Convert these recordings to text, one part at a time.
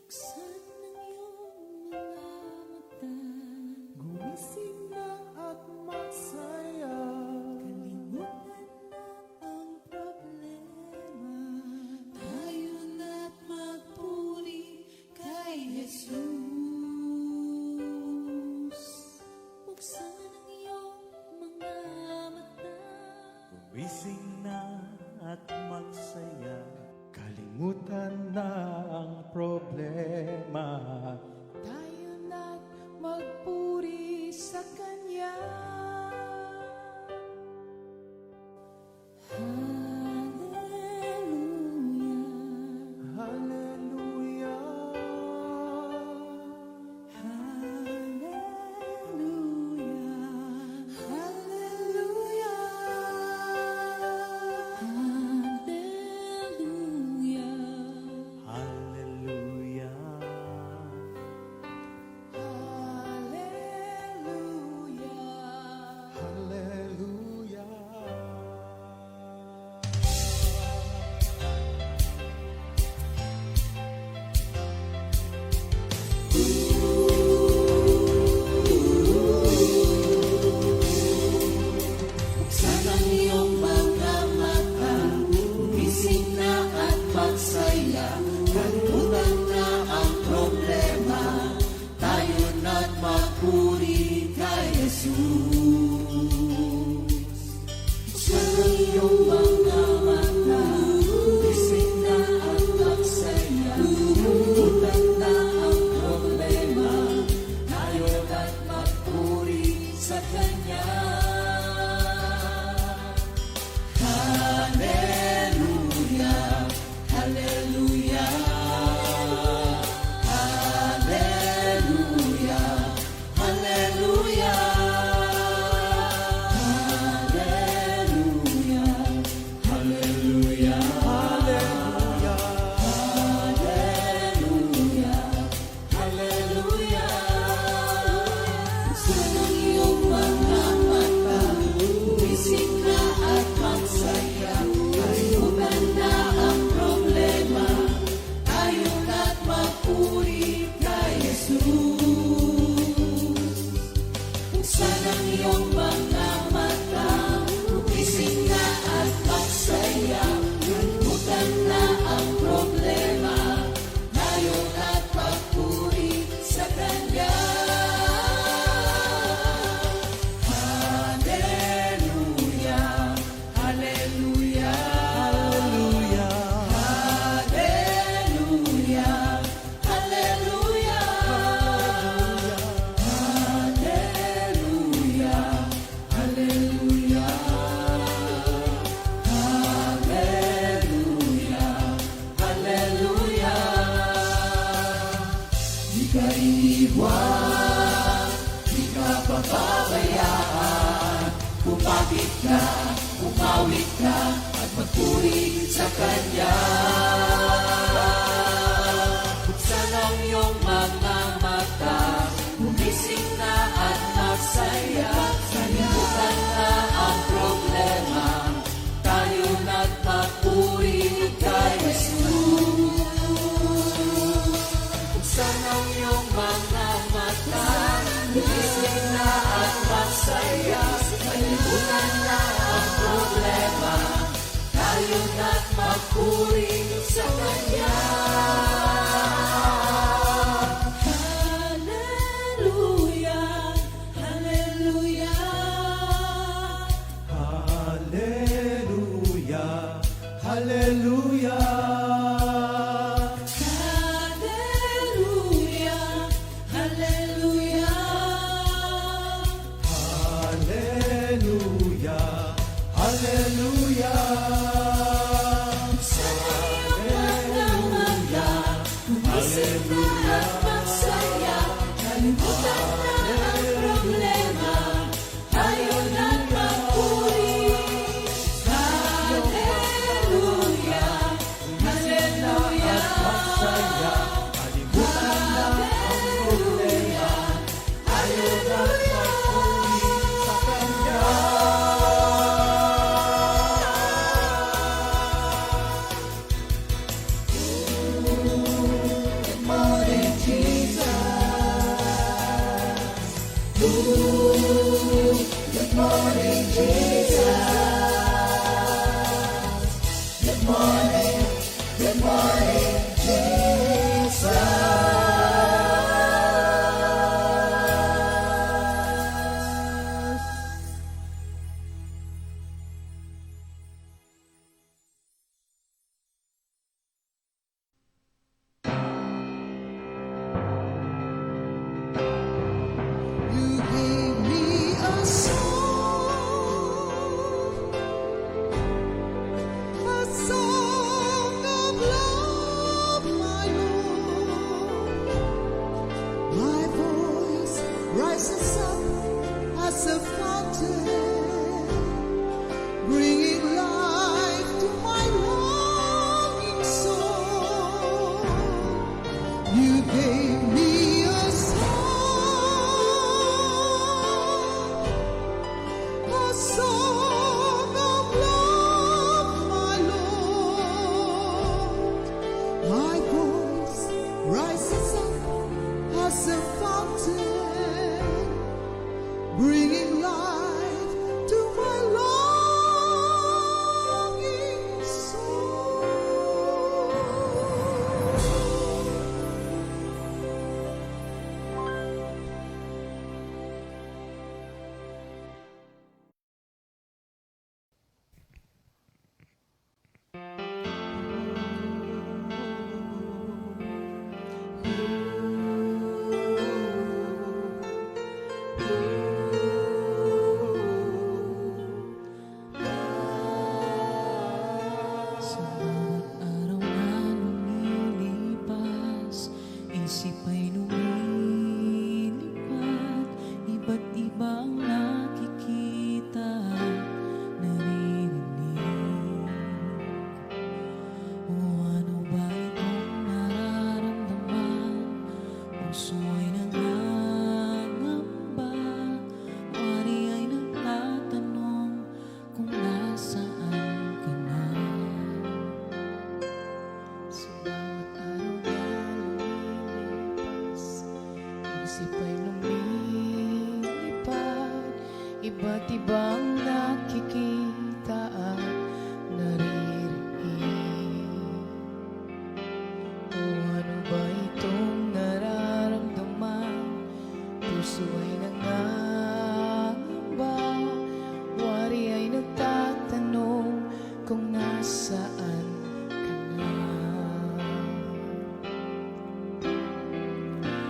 Buksan ng iyong mga mata, gumising na at magsaya. Kalimutan na ang problema, tayo na't magpuri kay Jesus. Buksan ang iyong mga mata, Gumising na at magsaya, kalimutan na ang problema. tayo na't magpuri sa Kanya. Hallelujah, Hallelujah, hallelujah, hallelujah, hallelujah, Hallelujah, hallelujah. Hallelujah. Buksan ang iyong mga mata, gumising na at magsaya. Kalimutan na ang problema, tayo na't magpuri kay Jesus. Buksan ang iyong mga mata, gumising na at magsaya. Kalimutan na ang problema, tayo na't magpuri sa Kanya. Hallelujah, hallelujah, hallelujah, hallelujah, hallelujah, hallelujah, hallelujah, hallelujah. Buksan ang iyong mga mata, gumising na at magsaya. Kalimutan na ang problema, tayo na't magpuri kay Jesus. Buksan ang iyong mga mata, gumising na at magsaya. Kalimutan na ang problema, tayo na't magpuri sa Kanya. Hallelujah, hallelujah, hallelujah, hallelujah, hallelujah, hallelujah, hallelujah, hallelujah. Di ka iiwan, di ka pababayaan. Kumapit ka, kumawit ka, at magpuri sa Kanya. Buksan ang iyong mga mata, gumising na at magsaya. Kalimutan na ang problema, tayo na't magpuri kay Jesus. Buksan ang iyong mga mata, gumising na at magsaya. Kalimutan na ang problema, tayo na't magpuri sa Kanya. Hallelujah, hallelujah, Hallelujah, hallelujah. hallelujah, hallelujah. Hallelujah, hallelujah. Sa iyong mga mata, gumising na at magsaya. Kalimutan na ang problema, tayo na't magpuri. ano ba itong nararamdaman? Puso ay nangangamba, wari ay nagtatanong kung nasaan ka na.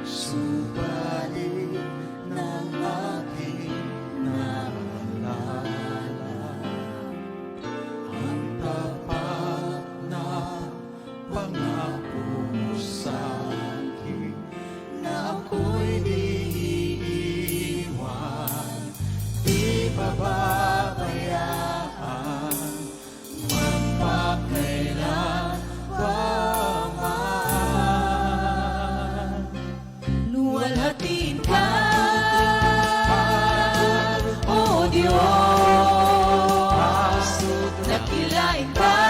Subalit ng aking naalala ang tapat na pangako mo sa akin na ako'y di iiwan, di pababayaan, magpakailan pa man. Luwalhatiin ka, O Diyos, nakilain ka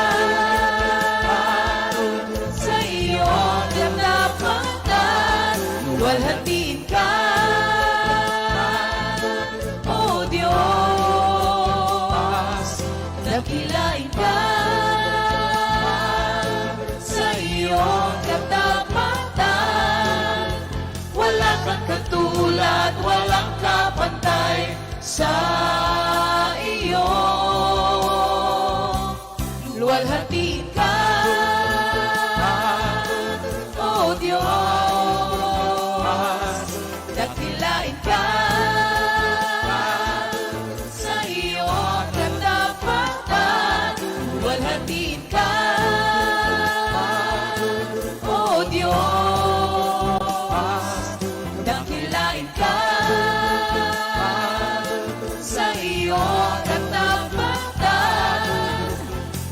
sa iyong damdaman. Luwalhatiin ka, O Diyos, nakilain ka sa iyong damdaman. Wala kang katulad, walang kapantay sa iyo. Luwalhatiin ka, O Diyos, dakilain ka sa iyong katapatan. Luwalhatiin ka, O Diyos, dakilain ka sa iyong katapatan.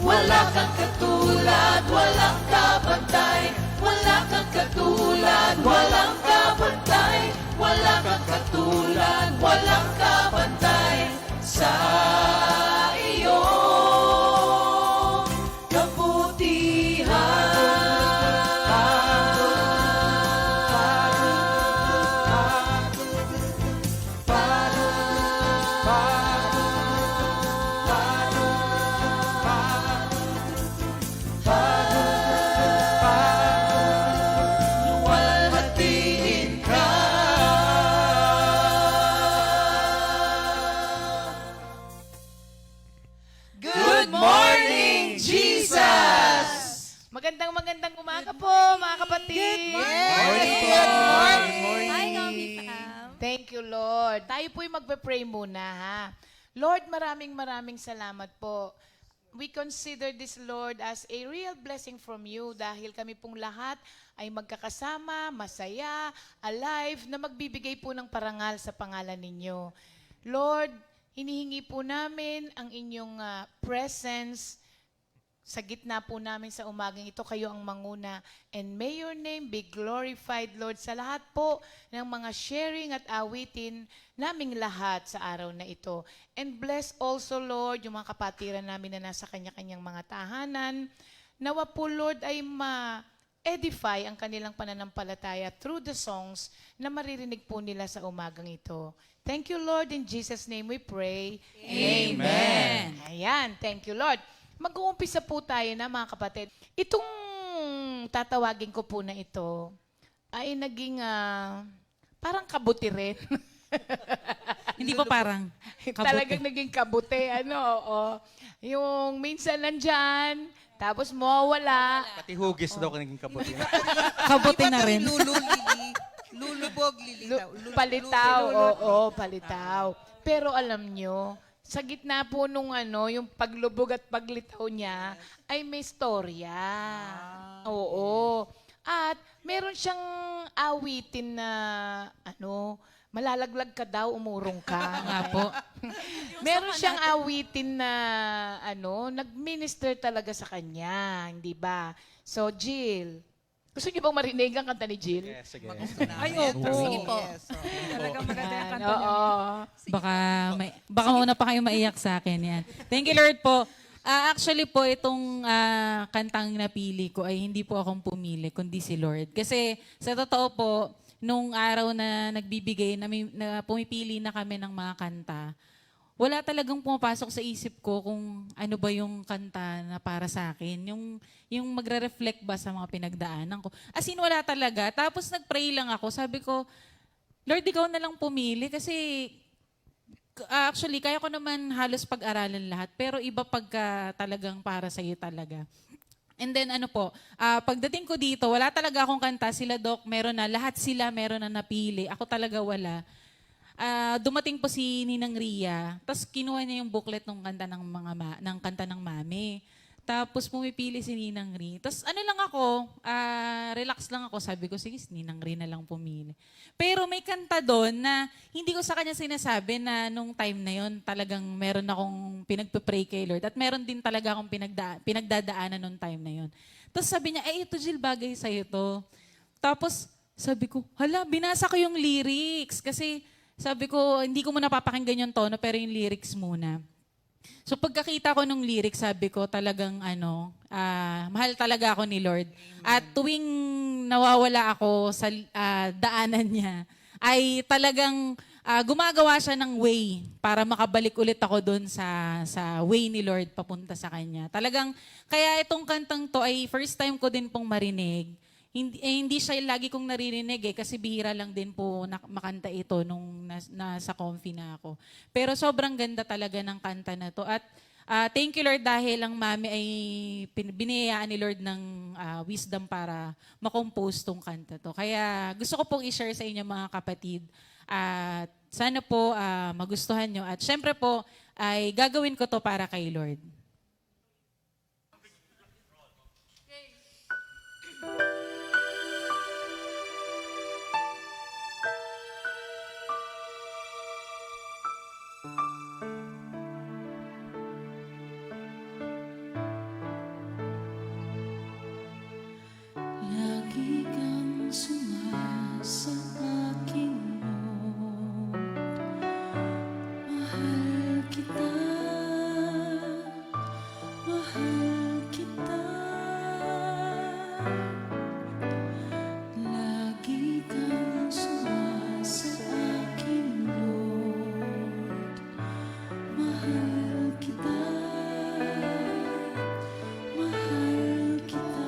Wala kang katulad, walang kapantay. Wala kang katulad, walang kapantay. Wala kang katulad, walang kapantay sa iyong luwalhatiin ka. Good morning, Jesus! Magandang umaga po, mga kapatid. Good morning! Hi, Kami Pam. Thank you, Lord. Tayo po'y magpe-pray muna, ha? Lord, maraming salamat po. We consider this, Lord, as a real blessing from you dahil kami pong lahat ay magkakasama, masaya, alive, na magbibigay po ng parangal sa pangalan ninyo. Lord, hinihingi po namin ang inyong presence sa gitna po namin sa umagang ito, kayo ang manguna. And may your name be glorified, Lord, sa lahat po ng mga sharing at awitin naming lahat sa araw na ito. And bless also, Lord, yung mga kapatiran namin na nasa kanya-kanyang mga tahanan. Nawa po, Lord, ay ma-edify ang kanilang pananampalataya through the songs na maririnig po nila sa umagang ito. Thank you, Lord. In Jesus' name we pray. Amen. Ayan. Thank you, Lord. Mag-uumpisa po tayo na, mga kapatid. Itong tatawagin ko po na ito ay naging parang kabuti rin. Hindi po parang Talagang naging kabuti. Oo. Yung minsan nandyan, tapos mawawala. Pati hugis daw naging kabuti. kabuti na rin. Lulubog, lilitaw. Palitaw, oo, palitaw. Pero alam nyo, sa gitna po nung yung paglubog at paglitaw niya, ay may storya. Oo. At meron siyang awitin na, malalaglag ka daw, umurong ka. Nga po. Meron siyang awitin na, nag-minister talaga sa kanya, hindi ba? So, Jill, gusto niyo bang marinig ang kanta ni Jill? Yes, sige. Ay, opo. Sige po. Talagang maganda yung kanta Oo. Baka muna pa kayo maiyak sa akin yan. Thank you, Lord po. Actually po, itong kantang napili ko ay hindi po akong pumili, kundi si Lord. Kasi sa totoo po, nung araw na nagbibigay, na pumipili na kami ng mga kanta, wala talagang pumapasok sa isip ko kung ano ba yung kanta na para sa akin. Yung magre-reflect ba sa mga pinagdaanan ko. As in, wala talaga. Tapos nag-pray lang ako. Sabi ko, Lord, ikaw na lang pumili kasi actually, kaya ko naman halos pag-aralan lahat. Pero iba pagka talagang para sa'yo talaga. And then pagdating ko dito, wala talaga akong kanta. Sila Doc, meron na. Lahat sila meron na napili. Ako talaga wala. Dumating po si Ninang Ria, tapos kinuha niya yung booklet ng kanta ng kanta ng Mami. Tapos pumipili si Ninang Ri. Tapos lang ako, relax lang ako. Sabi ko, sige, si Ninang Ri na lang pumili. Pero may kanta doon na hindi ko sa kanya sinasabi na nung time na yon talagang meron akong pinagpe-pray kay Lord. At meron din talaga akong pinagdadaanan nung time na yon. Tapos sabi niya, ito Jill, bagay sa'yo to. Tapos sabi ko, hala, binasa ko yung lyrics. Kasi sabi ko, hindi ko muna papakinggan yung tono, pero yung lyrics muna. So pagkakita ko nung lyrics, sabi ko talagang mahal talaga ako ni Lord. At tuwing nawawala ako sa daanan niya, ay talagang gumagawa siya ng way para makabalik ulit ako doon sa way ni Lord papunta sa Kanya. Talagang, kaya itong kantang to ay first time ko din pong marinig. Hindi siya lagi kong naririnig kasi bihira lang din po makanta ito nung nasa comfy na ako. Pero sobrang ganda talaga ng kanta na to. At thank you Lord dahil ang Mami ay biniyayaan ni Lord ng wisdom para makompose tong kanta to. Kaya gusto ko pong i-share sa inyo mga kapatid. At sana po magustuhan nyo. At syempre po ay gagawin ko to para kay Lord. Lagi kang sumasa aking Lord. Mahal kita, mahal kita. Lagi kang sumasa aking Lord. Mahal kita, mahal kita.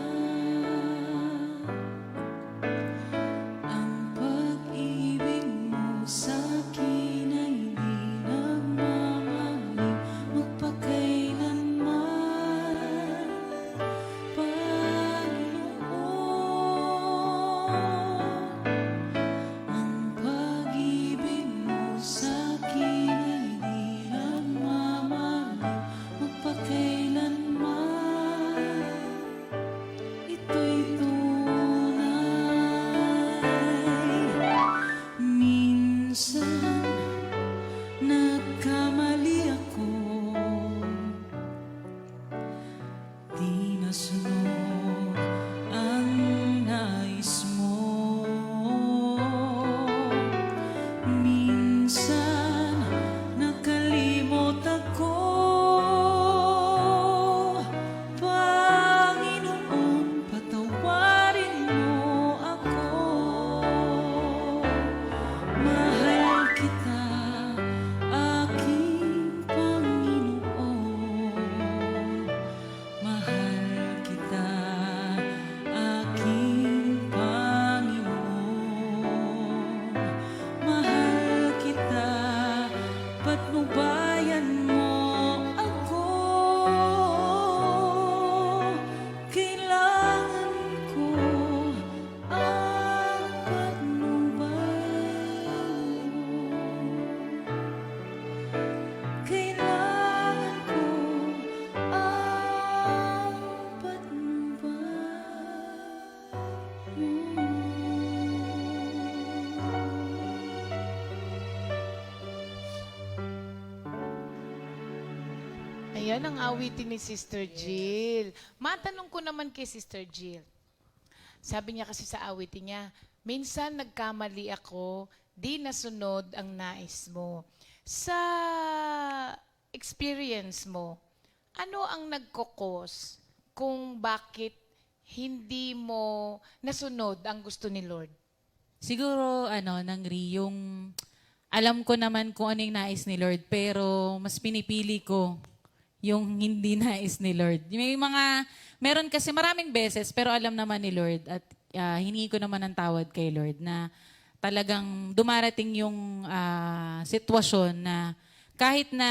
Ang pag-ibig mo sa'kin ay di nagmamaling magpakailanman, Panginoon. Ang pag-ibig mo sa'kin ay di nagmamaling magpakailanman. Ito'y tunay. Minsan nagkamali ako, di nasunod ang nais mo. Minsan nakalimot ako, Panginoon, patawarin mo ako. Mahal kita, aking Panginoon. Mahal kita, aking Panginoon. Mahal kita, patnubayan mo ako. Kailangan ko ang patnubayan mo. Kailangan ko ang patnubayan mo. Ayan ang awitin ni Sister Jill. Matanong ko naman kay Sister Jill. Sabi niya kasi sa awitin niya, minsan nagkamali ako, di nasunod ang nais mo. Sa experience mo, ano ang nagkokos kung bakit hindi mo nasunod ang gusto ni Lord? Siguro, Nangri, yung alam ko naman kung ano yung nais ni Lord, pero mas pinipili ko yung hindi nais ni Lord. Meron kasi maraming beses, pero alam naman ni Lord at hiningi ko naman ng tawad kay Lord na talagang dumarating yung sitwasyon na kahit na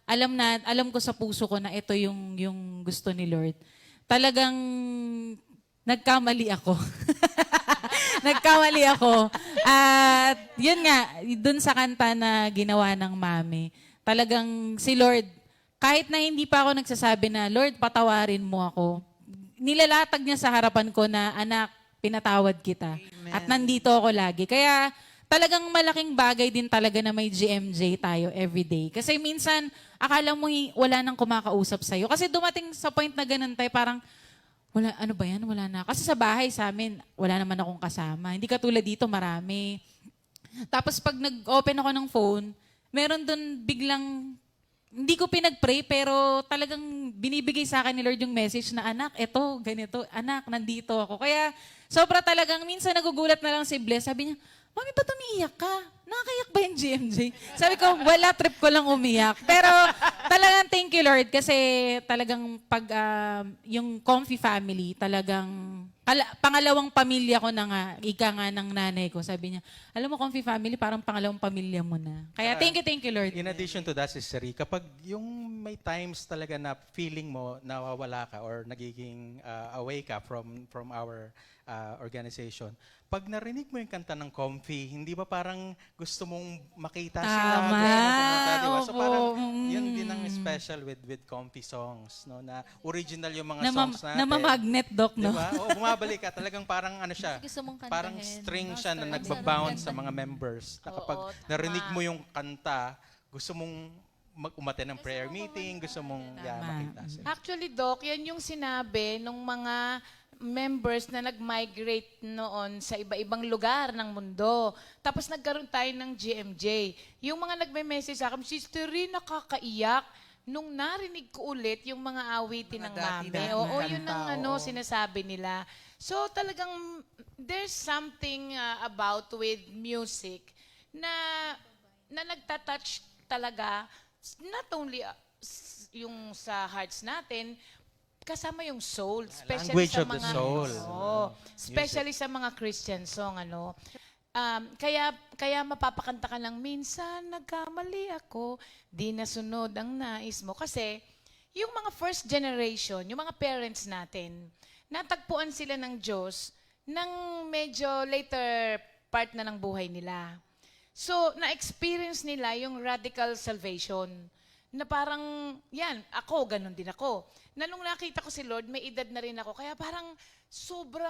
alam ko sa puso ko na ito yung gusto ni Lord, talagang nagkamali ako. Nagkamali ako. At yun nga, dun sa kanta na ginawa ng mami, talagang si Lord, kahit na hindi pa ako nagsasabi na, Lord, patawarin mo ako, nilalatag niya sa harapan ko na, anak, pinatawad kita. Amen. At nandito ako lagi. Kaya talagang malaking bagay din talaga na may GMJ tayo everyday. Kasi minsan, akala mo wala nang kumakausap sa'yo. Kasi dumating sa point na ganun tayo, parang, wala, ano ba yan? Wala na. Kasi sa bahay sa amin, wala naman akong kasama. Hindi katulad dito, marami. Tapos pag nag-open ako ng phone, meron doon biglang, hindi ko pinag-pray, pero talagang binibigay sa akin ni Lord yung message na, anak, eto, ganito, anak, nandito ako. Kaya sobra talagang, minsan nagugulat na lang si Bless. Sabi niya, Mami, ba't umiiyak ka? Nakakayak ba yung GMJ? Sabi ko, wala, trip ko lang umiyak. Pero talagang thank you, Lord, kasi talagang pag yung Comfy family, talagang pangalawang pamilya ko na nga, ika nga ng nanay ko. Sabi niya, alam mo, Comfy family, parang pangalawang pamilya mo na. Kaya thank you, Lord. In addition to that, Sister Ree, kapag yung may times talaga na feeling mo nawawala ka or nagiging away ka from our organization, pag narinig mo yung kanta ng Comfy, hindi ba parang gusto mong makita sila? Tama. Diba? So Opo. parang yun din ang special with Comfy songs, no? Na original yung mga songs natin. Namamagnet, Doc, no? Diba? O bumabalik ka, talagang parang ano siya, Gusto mong kantahin. parang string siya na nagbabounce sa mga members. Na kapag Oo, tama. narinig mo yung kanta, gusto mong mag-umaten ng prayer meeting, gusto mong makita sila. Actually, Doc, yan yung sinabi ng mga members na nag-migrate noon sa iba-ibang lugar ng mundo. Tapos nagkaroon tayo ng GMJ. Yung mga nagme-message sa akin, Sister Ree, nakakaiyak. Nung narinig ko ulit yung mga awitin ng Mga mami. dati-dati Oo, na yun kanta, ang oo. sinasabi nila. So talagang there's something about with music na nagtatouch talaga not only yung sa hearts natin, kasama yung soul, especially Language sa of the mga soul. Oo, especially sa mga Christian song kaya mapapakanta ka lang minsan nagkamali ako, di nasunod ang nais mo kasi yung mga first generation, yung mga parents natin, natagpuan sila ng Diyos ng medyo later part na ng buhay nila. So, na-experience nila yung radical salvation. Na parang, yan, ako, ganun din ako. Na nung nakita ko si Lord, may edad na rin ako. Kaya parang sobra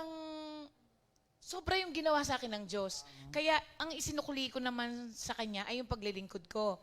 yung ginawa sa akin ng Diyos. Kaya ang isinukuli ko naman sa Kanya ay yung paglilingkod ko.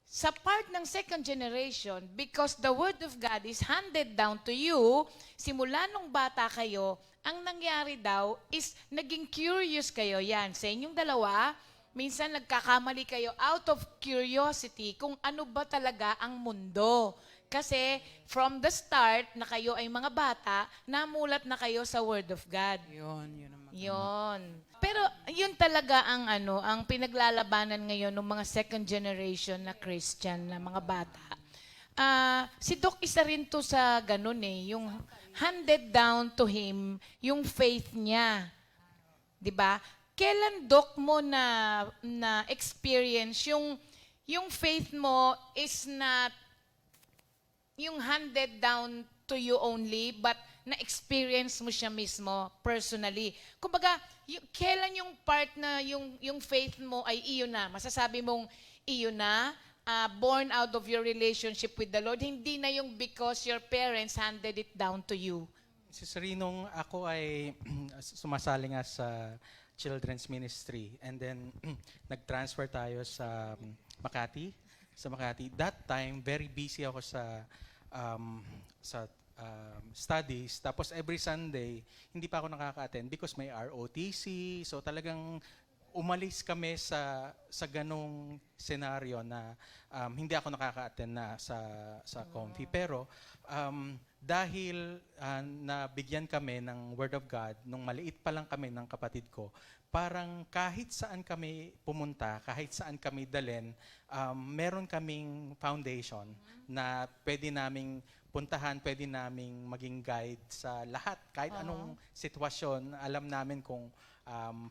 Sa part ng second generation, because the Word of God is handed down to you, simula nung bata kayo, ang nangyari daw is naging curious kayo. Yan, sa inyong dalawa, minsan nagkakamali kayo out of curiosity kung ano ba talaga ang mundo. Kasi from the start na kayo ay mga bata, namulat na kayo sa Word of God. Yun ang maganda. Yun. Pero yun talaga ang pinaglalabanan ngayon ng mga second generation na Christian na mga bata. Si Doc isa rin to sa ganun yung handed down to him yung faith niya. 'Di ba? Kailan, Doc, mo na experience yung faith mo is not yung handed down to you only, but na-experience mo siya mismo personally. Kumbaga, kailan yung part na yung faith mo ay iyo na? Masasabi mong iyo na, born out of your relationship with the Lord, hindi na yung because your parents handed it down to you. Sister Ree, nung ako ay sumasali nga sa children's ministry and then nag-transfer tayo sa Makati. That time, very busy ako sa studies. Tapos every Sunday, hindi pa ako nakaka-attend because may ROTC. So talagang umalis kami sa ganong senaryo na hindi ako nakaka-attend na sa Comfy. Pero dahil nabigyan kami ng Word of God, nung maliit pa lang kami ng kapatid ko, parang kahit saan kami pumunta, kahit saan kami dalhin, meron kaming foundation na pwede naming puntahan, pwede naming maging guide sa lahat. Kahit anong sitwasyon, alam namin kung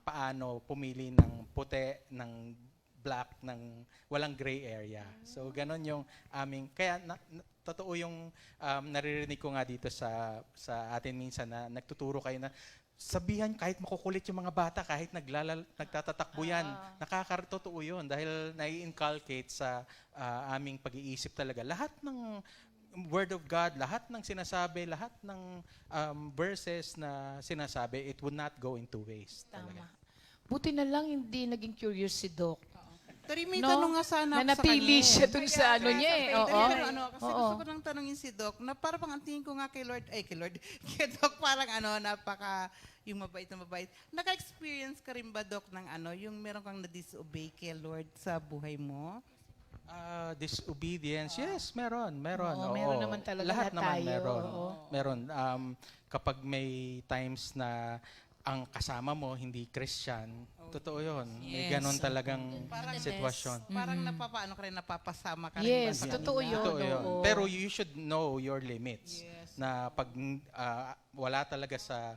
paano pumili ng puti, ng black, ng walang gray area. So, ganon yung aming, kaya totoo yung naririnig ko nga dito sa atin minsan na nagtuturo kayo na sabihan kahit makukulit yung mga bata, kahit nagtatatakbo yan, nakakatotoo yun dahil nai-inculcate sa aming pag-iisip talaga. Lahat ng Word of God, lahat ng sinasabi, lahat ng verses na sinasabi, it would not go into waste. Talaga. Tama. Buti na lang hindi naging curious si Doc. Tari, may No? tanong nga sana Na ako sa napili kanya. siya dun sa ano niya eh. Oo. Pero kasi gusto ko nang tanongin si Doc, na parang ang tingin ko nga kay Lord, kay Doc parang napaka, yung mabait na mabait. Naka-experience ka rin ba, Doc, ng yung meron kang na-disobey kay Lord sa buhay mo? Disobedience, yes, meron. Oo, meron naman talaga Lahat lahat naman tayo, meron. oo. Meron. Kapag may times na ang kasama mo hindi Christian, totoo yun. May Yes. ganon talagang Parang sitwasyon. Parang napapasama ka rin Yes, ba niya? totoo yun. Totoo yun. oo. Pero you should know your limits. Yes. Na pag wala talaga sa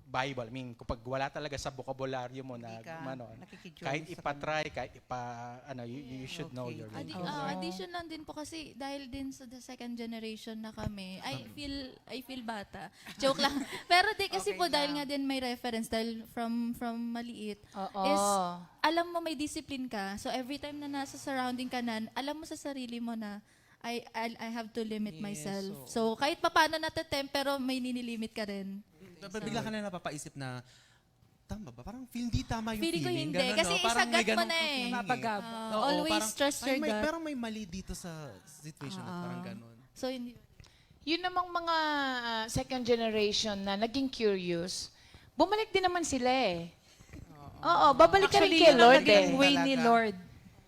Bible, I mean, kapag wala talaga sa bokabularyo mo na Hindi ka nakikijoin kahit sa ipatry, kahit you should know Okay. your limits. Addition lang din po kasi dahil din sa the second generation na kami, I feel bata. Joke lang. Pero di kasi Okay po dahil lang. nga din may reference dahil from maliit Oo. is alam mo may discipline ka. So every time na nasa surrounding ka na, alam mo sa sarili mo na I have to limit myself. So kahit papaano natatempt pero may ninilimit ka rin. Bigla ka na napapaisip na, tama ba? Parang hindi tama yung Feeling ko feeling. hindi. Ganun, Kasi no? Parang may isagat mo ganun na eh. feeling Napagaba. Oo, Always parang, trust your gut. Parang may mali dito sa situation na parang ganun. So hindi. Yun namang mga second generation na naging curious, bumalik din naman sila eh. Oo, babalik ka rin Actually, kay yun ang Lord naging eh. way ni Talaga. Lord.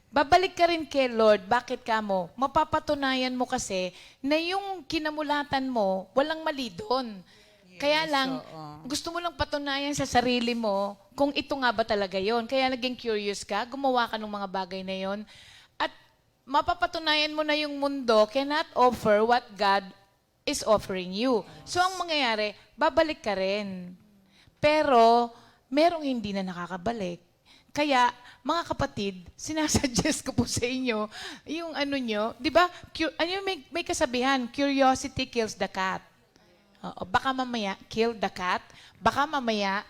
Babalik ka rin kay Lord. Bakit ka mo? Mapapatunayan mo kasi na yung kinamulatan mo, walang mali doon. Kaya lang, gusto mo lang patunayan sa sarili mo kung ito nga ba talaga yon. Kaya naging curious ka, gumawa ka ng mga bagay na yon. At mapapatunayan mo na yung mundo cannot offer what God is offering you. So ang mangyayari, babalik ka rin. Pero, merong hindi na nakakabalik. Kaya, mga kapatid, sinasuggest ko po sa inyo, yung ano nyo, di ba, may kasabihan, curiosity kills the cat. Oo, baka mamaya, kill the cat, baka mamaya,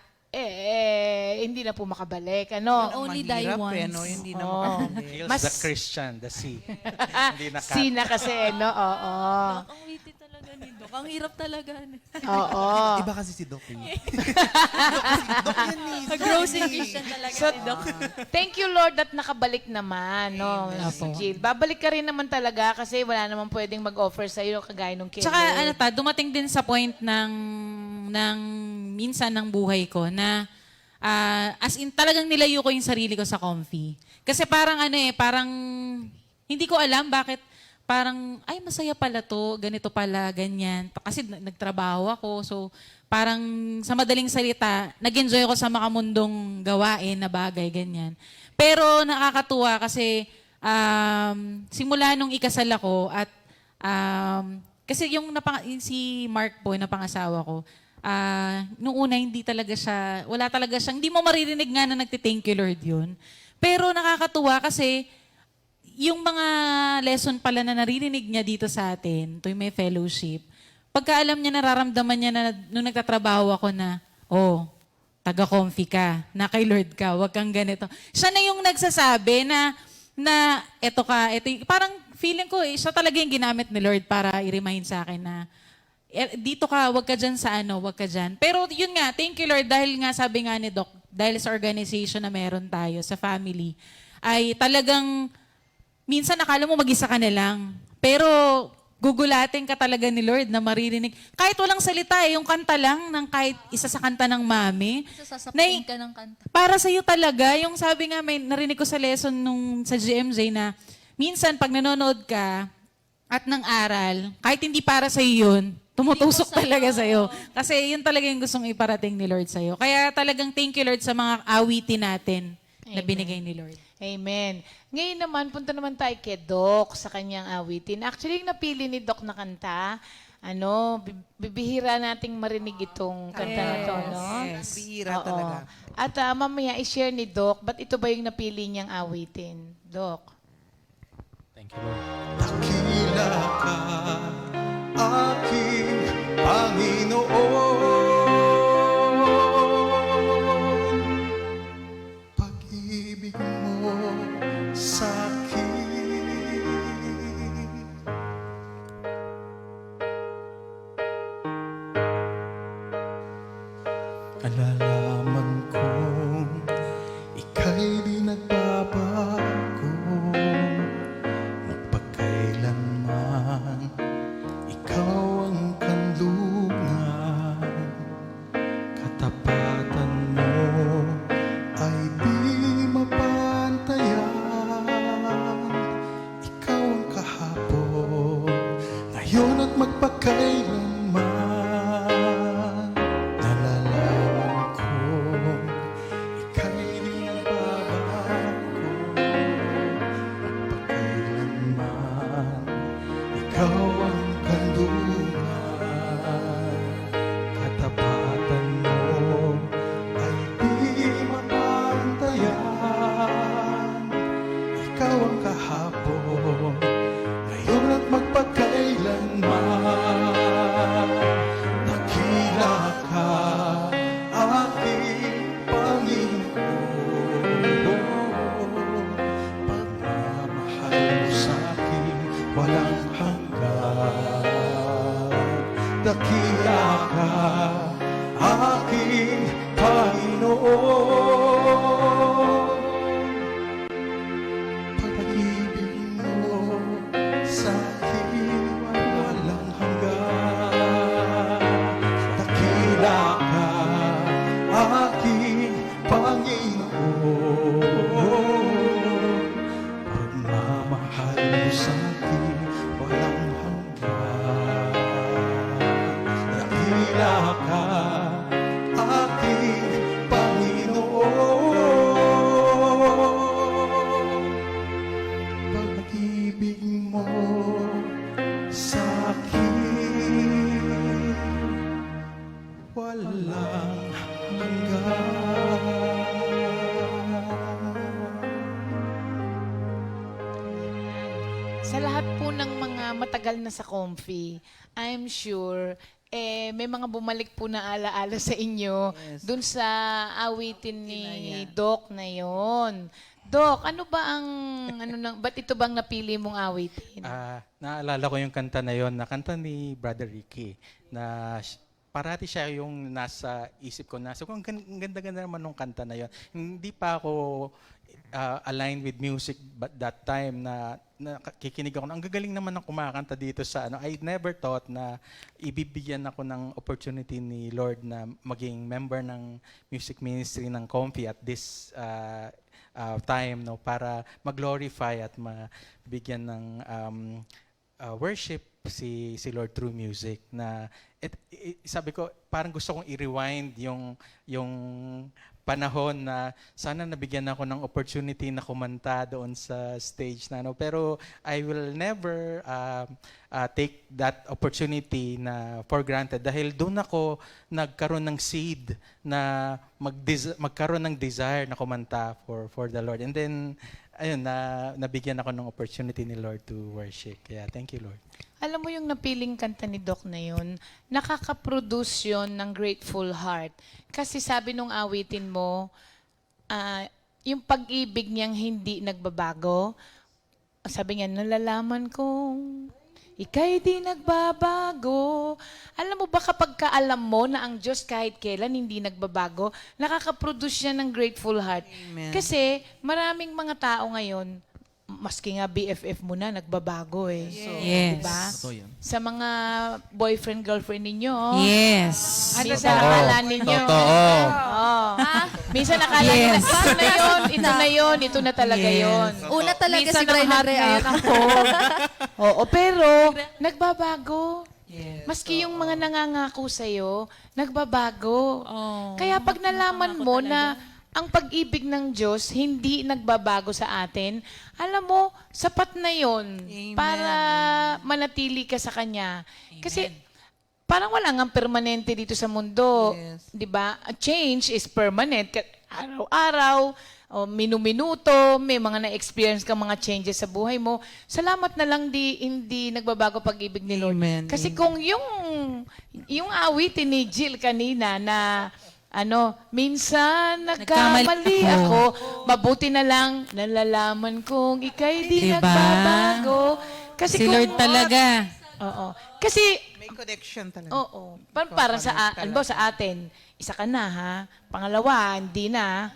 hindi na po makabalik. Ano? Yun ang Only die mahirap once. Hindi na Oo. makabalik. Kills Mas- the Christian, the sea. Hindi na cat. Sina kasi, no? Oo. Doc, ang witty talaga ni Doc. Ang hirap talaga. Oo. Iba kasi si Doc. Grossing Christian talaga So, ni Doc. thank you, Lord, that nakabalik naman, no? Si Jill. Babalik ka rin naman talaga kasi wala naman pwedeng mag-offer sa'yo kagaya nung kay Tsaka Lord. dumating din sa point ng minsan ng buhay ko na as in talagang nilayo ko yung sarili ko sa Comfy. Kasi parang parang hindi ko alam bakit parang ay masaya pala to, ganito pala, ganyan. Kasi nagtrabaho ako, so parang sa madaling salita, nag-enjoy ako sa makamundong gawain na bagay, ganyan. Pero nakakatuwa kasi simula nung ikasal ako at kasi yung si Mark po, na pangasawa ko, nung una hindi talaga siya, wala talaga siyang, hindi mo maririnig nga na nagti-thank you Lord yun. Pero nakakatuwa kasi yung mga lesson pala na naririnig niya dito sa atin, tuwing may fellowship, pagka alam niya, nararamdaman niya na nung nagtatrabaho ako na, taga-Comfy ka, na kay Lord ka, wag kang ganito. Siya na yung nagsasabi na eto ka, parang feeling ko, siya talaga yung ginamit ni Lord para i-remind sa akin na, dito ka, wag ka dyan sa wag ka dyan. Pero yun nga, thank you Lord, dahil nga sabi nga ni Doc, dahil sa organization na meron tayo, sa family, ay talagang, minsan akala mo mag-isa ka na lang. Pero gugulatin ka talaga ni Lord na maririnig. Kahit walang salita, yung kanta lang ng kahit isa sa kanta ng mami. Sasasapain ka ng kanta. Para sa'yo talaga, yung sabi nga, may narinig ko sa lesson nung sa GMJ na minsan pag nanonood ka at ng aral, kahit hindi para sa'yo yun, tumutusok talaga sa'yo. Kasi yun talaga yung gustong iparating ni Lord sa'yo. Kaya talagang thank you, Lord, sa mga awitin natin na binigay ni Lord. Amen. Ngayon naman, punta naman tayo kay Doc sa kanyang awitin. Actually, yung napili ni Doc na kanta, bibihira nating marinig itong kanta na to, no? Yes. Bihira Oo. talaga. At mamaya, i-share ni Doc, ba't ito ba yung napili niyang awitin? Doc. Thank you, Lord. Dakila ka, aking Panginoon. Pag-ibig mo sa'kin nalalaman kong ika'y di nagbabago. Magpakailanman ikaw ang kanlungan. Katapatan mo ay di mapantayan. Ikaw ang kahapon, ngayon at magpakailanman. Nalalaman kong ika'y di nagbabago. Magpakailanman ikaw ang kanlungan. Katapatan mo ay di mapantayan. Ikaw ang kahapon, ngayon at magpakailanman. Dakila ka, aking Panginoon. Pagmamahal mo sa'kin walang hanggan. Dakila ka, aking Panginoon. Pag-ibig mo sa'kin walang hanggan. Dakila ka, aking Panginoon. Pagmamahal mo sa'kin walang hanggan. Dakila ka, aking Panginoon. Pag-ibig mo sa'kin walang hanggan. Sa lahat po ng mga matagal na sa Comfy, I'm sure, may mga bumalik po na alaala sa inyo dun sa awitin ni Doc na yon. Doc, ano ba ang, ba't ito bang napili mong awitin? Naalala ko yung kanta na yon, na kanta ni Brother Ricky, na parati siya yung nasa isip ko. So, ang ganda-ganda naman nung kanta na yon. Hindi pa ako aligned with music but that time na kikinig ako. Ang gagaling naman ng kumakanta dito sa I never thought na ibibigyan ako ng opportunity ni Lord na maging member ng music ministry ng Comfy at this time, no, para mag-glorify at mabigyan ng worship si Lord through music. Na sabi ko, parang gusto kong i-rewind yung panahon na sana nabigyan ako ng opportunity na kumanta doon sa stage na pero I will never take that opportunity na for granted dahil doon ako nagkaroon ng seed na magkaroon ng desire na kumanta for the Lord. And then ayun, nabigyan ako ng opportunity ni Lord to worship. Yeah, thank you, Lord. Alam mo yung napiling kanta ni Doc na yun, nakaka-produce yun ng grateful heart. Kasi sabi nung awitin mo, yung pag-ibig niyang hindi nagbabago, sabi niya, nalalaman kong ika'y di nagbabago. Alam mo ba kapag kaalam mo na ang Diyos kahit kailan hindi nagbabago, nakaka-produce siya ng grateful heart. Amen. Kasi maraming mga tao ngayon, maski nga BFF mo na, nagbabago eh. Yes. Diba? Totoo yan. Sa mga boyfriend, girlfriend ninyo, Yes. minsan akala ninyo. Oo. Minsan akala Yes. ninyo, ito na yun, ito na talaga yun. Una talaga Minsan si Bray ang hard ngayon nag-react. ako. Oo, pero nagbabago. Maski yung mga nangangako sa'yo, nagbabago. Oh. Kaya pag nalaman mo na ang pag-ibig ng Diyos hindi nagbabago sa atin, alam mo, sapat na yon para manatili ka sa Kanya. Kasi parang wala nga permanente dito sa mundo. Yes. 'Di ba? A change is permanent. Araw-araw, o minu-minuto, may mga na-experience kang mga changes sa buhay mo. Salamat na lang hindi nagbabago pag-ibig ni Lord. Amen. Kasi kung yung awitin ni Jill kanina na minsan nagkamali ako, mabuti na lang nalalaman kong ika'y di Diba? nagbabago. Kasi Si Lord talaga. Oo. Kasi May connection talaga. Oo. Para sa atin, isa ka na ha. Pangalawa, hindi na.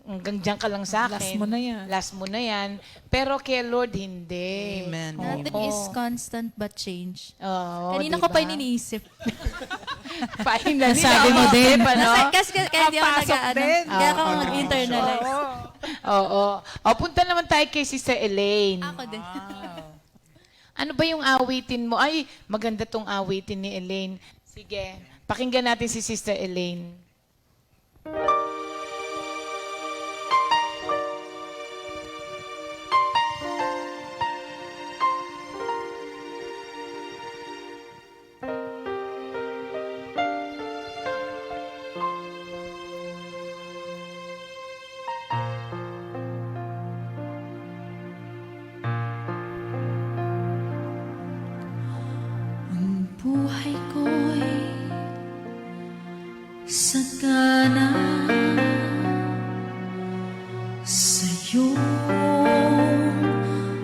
Hanggang dyan ka lang sa akin. Last mo na yan. Last mo na yan. Pero kay Lord, hindi. Amen. Nothing Oo. is constant but change. Oo, Kanina diba? ko pa iniisip. Finally, Nasabi mo din. Ano? Kasi kaya di ako kaya ako mag-internalize. Oo. O, punta naman tayo kay Sister Elaine. Ako din. Ano ba yung awitin mo? Ay, maganda tong awitin ni Elaine. Sige, pakinggan natin si Sister Elaine. Buhay ko'y sagana sa iyong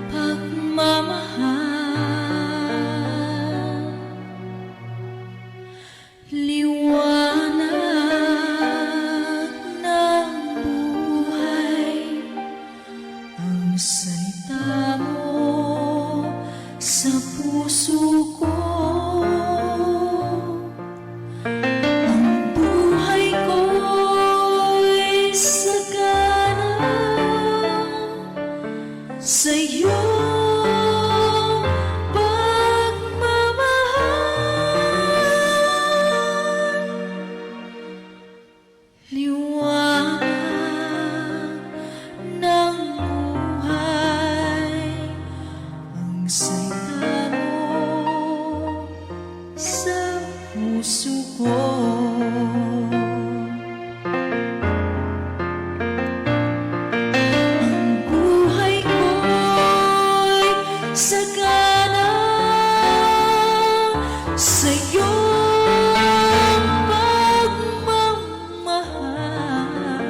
pagmamahal. Liwanag ng buhay ang salita mo sa puso ko. Sa iyong pagmamahal, liwanag ng buhay ang salita mo sa puso ko. Sagana sa iyong pagmamahal,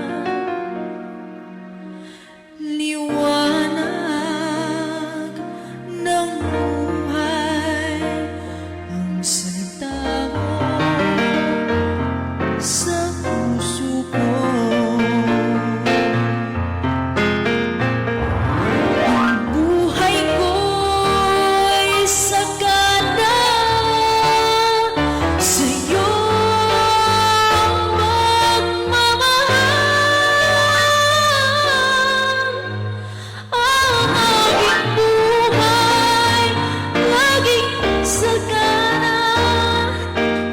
liwanag ng buhay ang salita mo sa puso ko. Buhay ko'y sagana sa iyong pagmamahal. Ang aking buhay laging sagana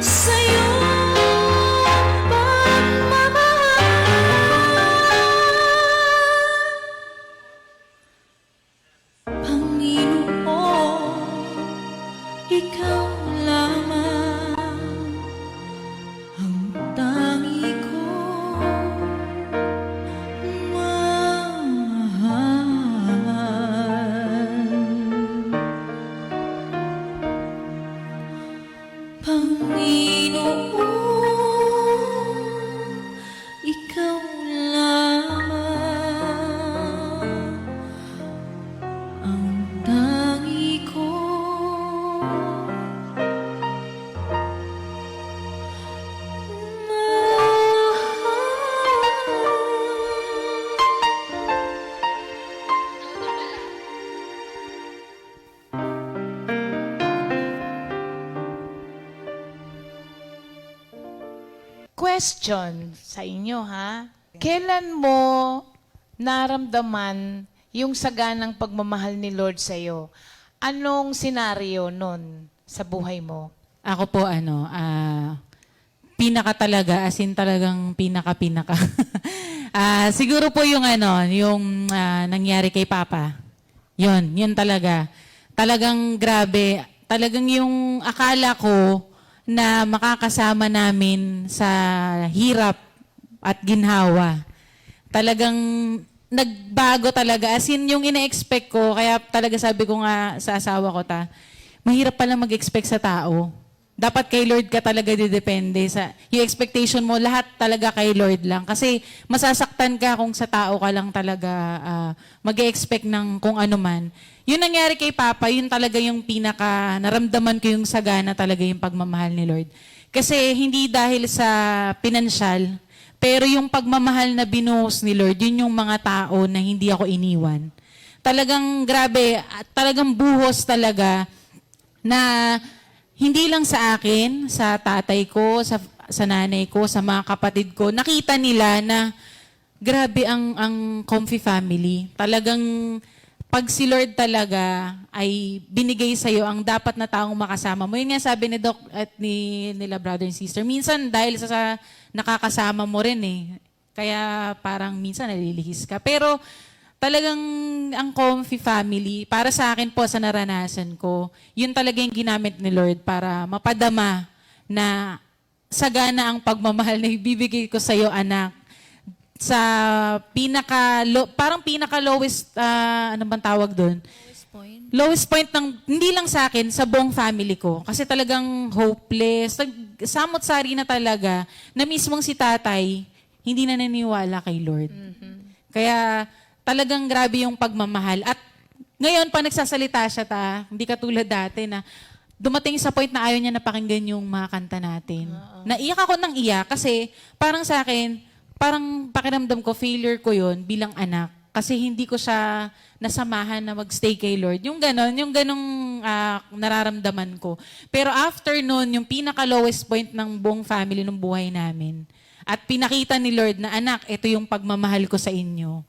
sa iyong pagmamahal. Panginoon, ikaw lamang ang tangi kong mahal. Panginoon, ikaw lamang ang tangi ko. Question sa inyo, ha? Kailan mo naramdaman yung saganang pagmamahal ni Lord sa'yo? Anong senaryo nun sa buhay mo? Ako po, pinaka talaga, as in talagang pinaka. Siguro po yung nangyari kay Papa. Yun talaga. Talagang grabe. Talagang yung akala ko na makakasama namin sa hirap at ginhawa. Talagang nagbago talaga. As in, yung ina-expect ko, kaya talaga sabi ko nga sa asawa ko, mahirap pala mag-expect sa tao. Dapat kay Lord ka talaga didepende. Yung expectation mo, lahat talaga kay Lord lang. Kasi masasaktan ka kung sa tao ka lang talaga mag-expect ng kung ano man. Yung nangyari kay Papa, yun talaga yung pinaka, naramdaman ko yung sagana talaga yung pagmamahal ni Lord. Kasi hindi dahil sa pinansyal, pero yung pagmamahal na binuhos ni Lord, yun yung mga tao na hindi ako iniwan. Talagang grabe, talagang buhos talaga na hindi lang sa akin, sa tatay ko, sa nanay ko, sa mga kapatid ko, nakita nila na grabe ang comfy family. Talagang pag si Lord talaga ay binigay sa'yo ang dapat na taong makasama mo. Yun nga sabi ni Doc at nila brother and sister. Minsan dahil sa nakakasama mo rin kaya parang minsan nalilihis ka. Pero talagang ang comfy family, para sa akin po sa naranasan ko, yun talaga yung ginamit ni Lord para mapadama na sagana ang pagmamahal na ibibigay ko sa'yo, anak. Sa parang pinaka-lowest, ano bang tawag doon? Lowest point. Lowest point ng, hindi lang sa akin, sa buong family ko. Kasi talagang hopeless. Samot-sari na talaga, na mismong si tatay, hindi na naniwala kay Lord. Kaya, talagang grabe yung pagmamahal. At ngayon, pa nagsasalita siya, hindi katulad dati na dumating sa point na ayaw niya napakinggan yung mga kanta natin. Naiyak ako ng iyak kasi parang sa akin, parang pakiramdam ko, failure ko yun bilang anak. Kasi hindi ko siya nasamahan na magstay kay Lord. Yung ganong nararamdaman ko. Pero after nun, yung pinaka-lowest point ng buong family ng buhay namin. At pinakita ni Lord na, anak, ito yung pagmamahal ko sa inyo.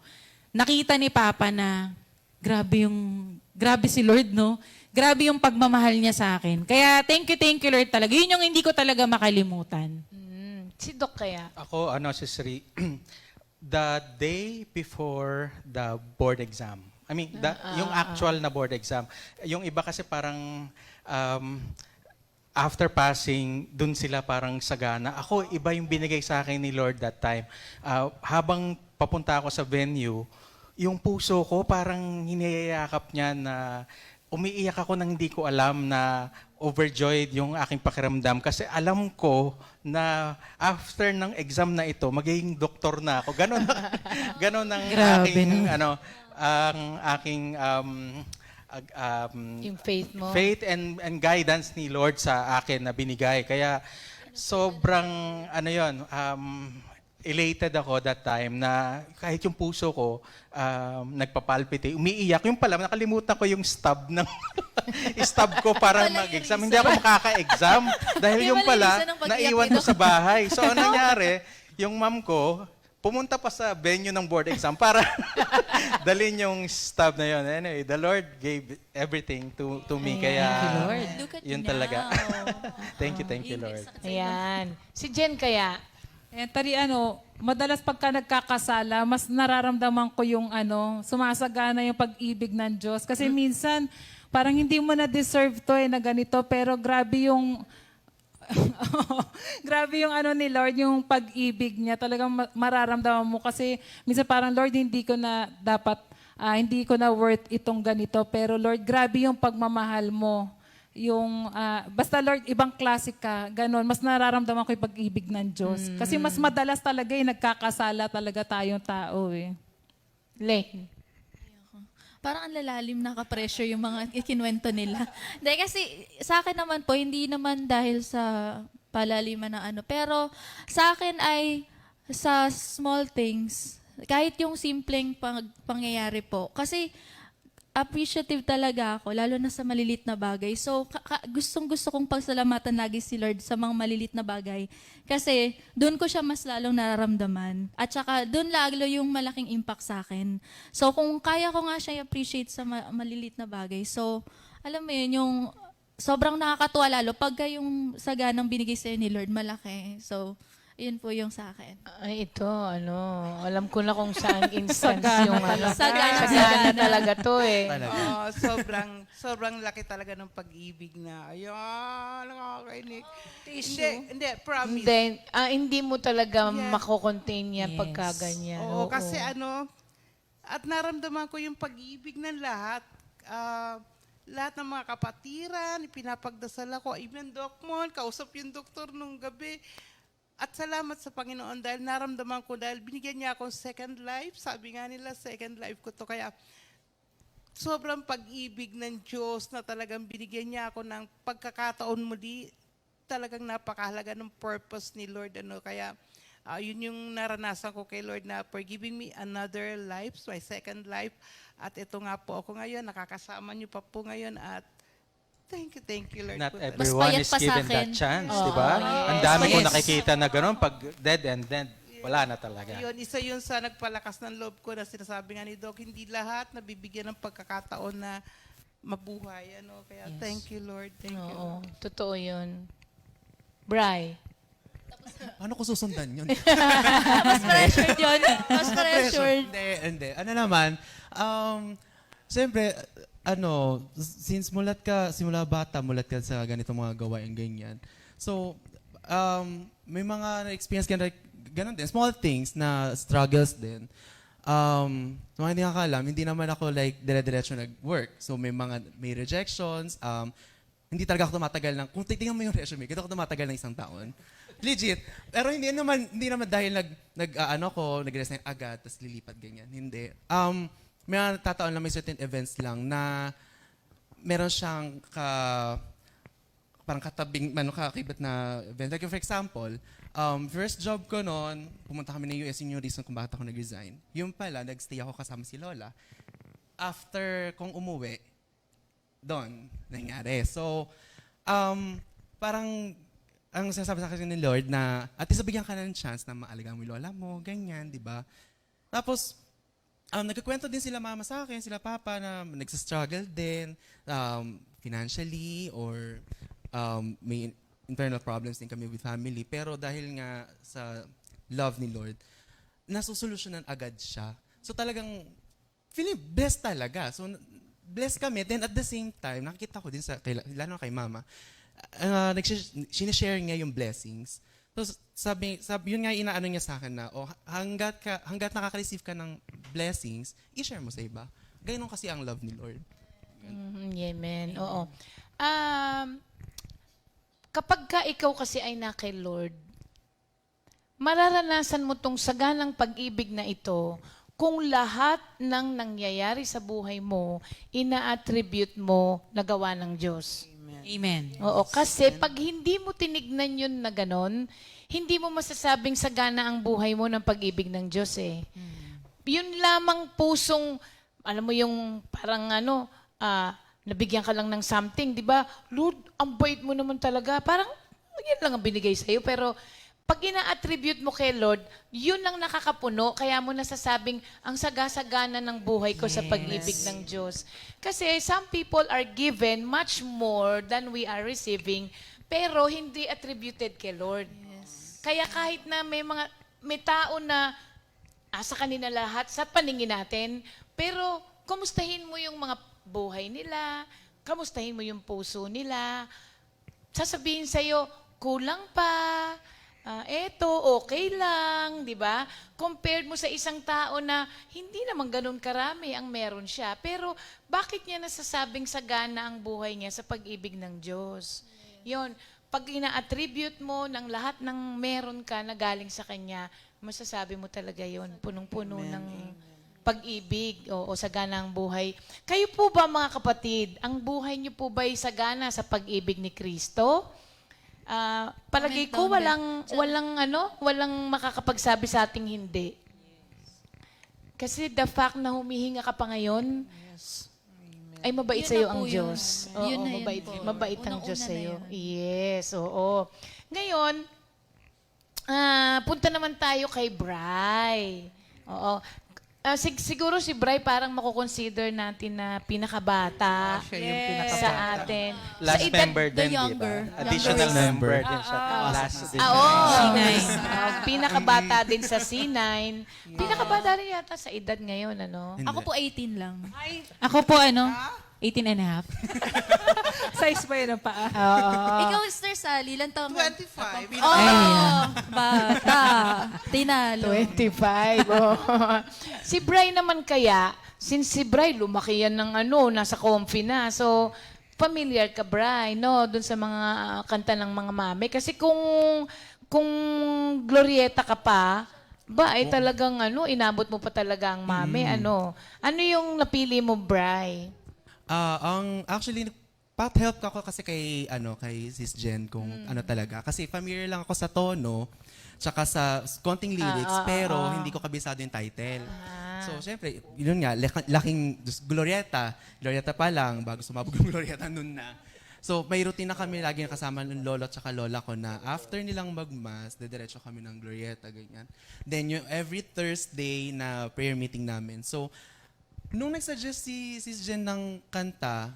Nakita ni Papa na grabe si Lord, no? Grabe yung pagmamahal niya sa akin. Kaya thank you Lord talaga. Yun yung hindi ko talaga makalimutan. Si Doc kaya? Ako, si Sri, the day before the board exam. I mean, yung actual na board exam. Yung iba kasi parang after passing, dun sila parang sagana. Ako, iba yung binigay sa akin ni Lord that time. Habang papunta ako sa venue, yung puso ko parang hiniyayakap niya na umiiyak ako nang hindi ko alam na overjoyed yung aking pakiramdam kasi alam ko na after ng exam na ito, magiging doktor na ako. Ganon ang aking, ang aking Yung faith mo? faith and guidance ni Lord sa akin na binigay. Kaya sobrang, elated ako that time na kahit yung puso ko nagpapalpitate, umiiyak. Yung pala, nakalimutan ko yung stub ng stub ko para mag-exam. Hindi ako makaka-exam dahil yung pala, naiwan ko sa bahay. So, ano nangyari, yung mom ko, pumunta pa sa venue ng board exam para dalhin yung stub na yun. Anyway, the Lord gave everything to me. Kaya, Look at yun you talaga. now. Thank you, Lord. Ayan. Si Jen kaya? Madalas pagka nagkakasala, mas nararamdaman ko yung sumasagana yung pag-ibig ng Diyos. Kasi minsan, parang hindi mo na-deserve to na ganito, pero grabe yung, grabe yung ni Lord, yung pag-ibig niya. Talagang mararamdaman mo kasi minsan parang, Lord, hindi ko na dapat, hindi ko na worth itong ganito. Pero Lord, grabe yung pagmamahal mo. Yung, basta Lord, ibang klase ka, ganon, mas nararamdaman ko yung pag-ibig ng Diyos. Kasi mas madalas talaga nagkakasala talaga tayong tao Le. Parang ang lalalim naka-pressure yung mga ikinwento nila. Hindi, kasi sa akin naman po, hindi naman dahil sa palaliman ng pero sa akin ay sa small things, kahit yung simpleng pangyayari po. Kasi appreciative talaga ako, lalo na sa malilit na bagay. So, gustong-gusto kong pagsalamatan lagi si Lord sa mga malilit na bagay. Kasi, doon ko siya mas lalong nararamdaman. At saka, doon lalo yung malaking impact sa akin. So, kung kaya ko nga siya i-appreciate sa malilit na bagay. So, alam mo yun, yung sobrang nakakatuwa lalo pagka yung saganang binigay sa'yo ni Lord, malaki. So, yun po yung sa akin. Ay, ito, alam ko na kung saan instance yung Sagana. sagana talaga to eh. Oo, sobrang laki talaga ng pag-ibig na, ayan, nakakainig. Hindi, promise. Then, hindi mo talaga Yes. mako-contain yan Yes. pagka ganyan. Oo, kasi at naramdaman ko yung pag-ibig ng lahat. Lahat ng mga kapatiran, pinapagdasal ako. Even Doc Mon, kausap yung doktor nung gabi. At salamat sa Panginoon dahil naramdaman ko dahil binigyan niya akong second life. Sabi nga nila, second life ko to. Kaya sobrang pag-ibig ng Diyos na talagang binigyan niya ako ng pagkakataon muli. Talagang napakahalaga ng purpose ni Lord. Kaya yun yung naranasan ko kay Lord na for giving me another life, my second life. At ito nga po ako ngayon, nakakasama niyo pa po ngayon at thank you, Lord. Not po. everyone payat is pa sa given akin. that chance, di ba? Ang dami ko nakikita na gano'n, pag dead and dead, wala na talaga. Yun, isa yun sa nagpalakas ng loob ko na sinasabi nga ni Doc, hindi lahat nabibigyan ng pagkakataon na mabuhay. Kaya thank you, Lord. Thank you. Oo, totoo yun. Bri. Paano ko susundan yun? Mas pressured yun. Mas pressured. Hindi. Ano naman, siyempre, simula bata, mulat ka sa ganitong mga gawain ganyan. So, may mga na-experience ka like, ganun din, small things na struggles din. Sa mga hindi nakakalam, hindi naman ako like dire-diretso nag-work. So, may rejections, hindi talaga ako tumatagal kung titingnan mo yung resume, ganito ako tumatagal ng 1 taon. Legit. Pero hindi naman dahil nag-resign agad, tapos lilipat ganyan. Hindi. May natataon na may certain events lang na meron siyang parang katabing, kakibat na event. Like for example, first job ko noon, pumunta kami ng US, yun yung reason kung bakit ako nag-resign. Yung pala, nag-stay ako kasama si Lola. After kong umuwi, doon nangyari. So, parang ang sinasabi sa akin ni Lord na at least bigyan ka na ng chance na maalagaan mo yung lola mo, ganyan, di ba? Tapos, nagkikwento din sila mama sa akin, sila papa na nagsastruggle din financially or may internal problems din kami with family. Pero dahil nga sa love ni Lord, nasusolusyonan agad siya. So talagang feeling blessed talaga. So blessed kami. Then at the same time, nakikita ko din lalo kay mama, sinishare niya yung blessings. So sabi yun nga inaano niya sa akin na hanggat nakaka-receive ka ng blessings, i-share mo sa iba. Ganoon kasi ang love ni Lord. Amen. Oo. Kapag ka ikaw kasi ay na kay Lord, mararanasan mo tong saganang pag-ibig na ito kung lahat ng nangyayari sa buhay mo, ina-attribute mo na gawa ng Diyos. Amen. Oo, kasi pag hindi mo tinignan yun na ganon, hindi mo masasabing sagana ang buhay mo ng pag-ibig ng Diyos eh. Yun lamang pusong, alam mo yung parang nabigyan ka lang ng something, di ba? Lord, ang bait mo naman talaga. Parang, yan lang ang binigay sa'yo. Pero, pag ina-attribute mo kay Lord, yun ang nakakapuno. Kaya mo nasasabing, ang sagasagana ng buhay ko sa pag-ibig ng Diyos. Kasi, some people are given much more than we are receiving, pero hindi attributed kay Lord. Kaya kahit na may tao na sa kanila lahat, sa paningin natin, pero, kumustahin mo yung mga buhay nila, kamustahin mo yung puso nila, sasabihin sa'yo, kulang pa, eto, okay lang, di ba? Compared mo sa isang tao na hindi naman ganun karami ang meron siya, pero bakit niya nasasabing sagana ang buhay niya sa pag-ibig ng Diyos? Yon, pag ina-attribute mo ng lahat ng meron ka na galing sa Kanya, masasabi mo talaga yon, punong-puno ng pag-ibig o sagana ang buhay. Kayo po ba mga kapatid, ang buhay niyo po ba'y sagana sa pag-ibig ni Kristo? Palagay ko walang makakapagsabi sa ating hindi. Kasi the fact na humihinga ka pa ngayon, Ay, mabait Yun sa'yo na ang po yun. Diyos. Oo, Yun na yun mabait, po. mabait ang Unang-una Diyos na sa'yo. yun. Yes, oo. Ngayon, punta naman tayo kay Bri. Oo. Siguro si Bri parang makukonsider natin na pinakabata Siya yung pinakabata. sa atin. Last Sa edad- member the din, di ba? younger. Additional Youngest member din siya. Last din. Oo. C9. Pinakabata din sa C9. Pinakabata rin yata sa edad ngayon, ano? Hindi. Ako po 18 lang. Ako po 18 and a half. Size pa yun ang paa. Ikaw, Sister Sally, ilan taon ka? 25. Oh, Ayan. bata. Tinalo. 25. Oh. Si Bri naman kaya, since si Bri lumaki yan ng nasa comfy na. So, familiar ka, Bri, no? Doon sa mga kanta ng mga mami. Kasi kung Glorieta ka pa, ay talagang inabot mo pa talaga ang mami, ano? Ano yung napili mo, Bri? Actually, pat-help ako kasi kay Sis Jen kung ano talaga. Kasi familiar lang ako sa tono, tsaka sa konting lyrics, pero hindi ko kabisado yung title. So, syempre, yun nga, laking Glorieta. Glorieta pa lang, bago sumabog yung Glorieta nun na. So, may routine na kami lagi kasama ng lolo at saka lola ko na after nilang magmas, dediretso kami ng Glorieta, ganyan. Then, yung every Thursday na prayer meeting namin. So, nung nag-suggest si Sis Jen ng kanta,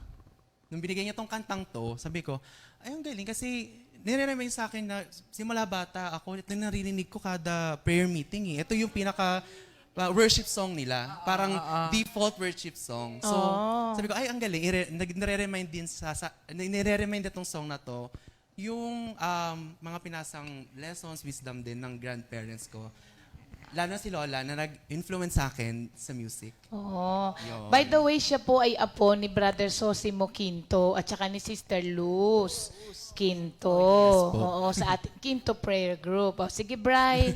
nung binigay niya tong kantang to, sabi ko, ay, ang galing kasi nire-remind sa akin na simula bata ako, ito naririnig ko kada prayer meeting eh. Ito yung pinaka worship song nila. Parang default worship song. So, sabi ko, ay, ang galing. Nire-remind din nire-remind itong song na to yung mga pinasang lessons, wisdom din ng grandparents ko. Lalo na si Lola na nag-influence sa akin sa music. Oo. Yun. By the way, siya po ay apo ni Brother Sosimo Quinto at saka ni Sister Luz Quinto. yes po. Oo, sa ating Quinto Prayer Group. O, sige, Bri.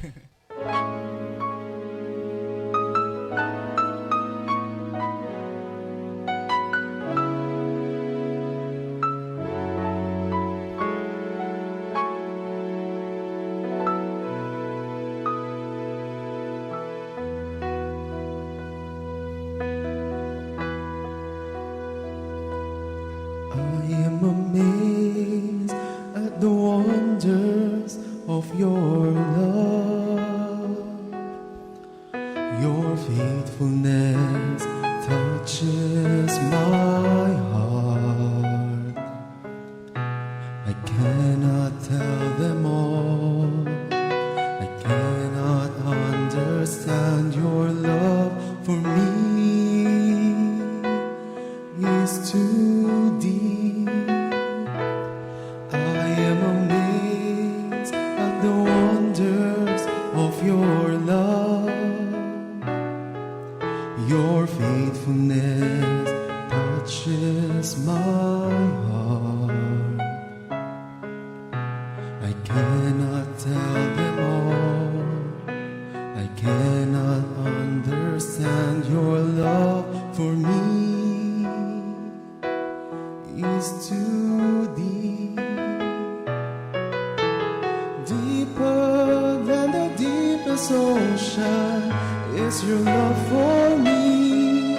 I am amazed at the wonders of your love. Your faithfulness touches my heart. I cannot tell them all. I cannot understand your love for me is too deep. I am amazed at the wonders of your love. Your faithfulness touches my heart. I cannot tell them all. I cannot understand your love for me is too deep. Deeper than the deepest ocean is your love for me.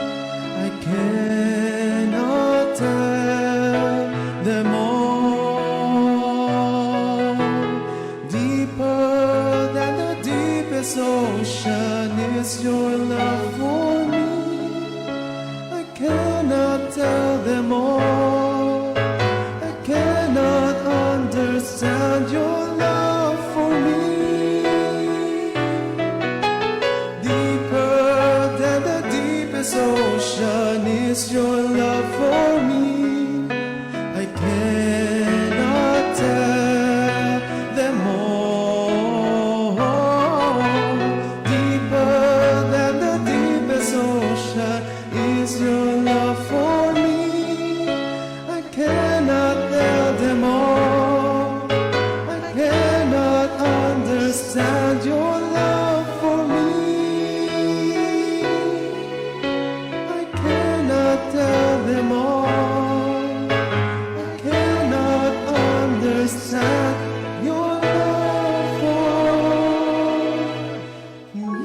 I cannot tell them all. Deeper than the deepest ocean is your love for me. I cannot tell them all. I cannot understand your love for me. Deeper than the deepest ocean is your love for me. I cannot tell them all. Deeper than the deepest ocean is your love for me. I cannot tell them all. I cannot understand your love for me. I cannot tell them all. I cannot understand your love for me.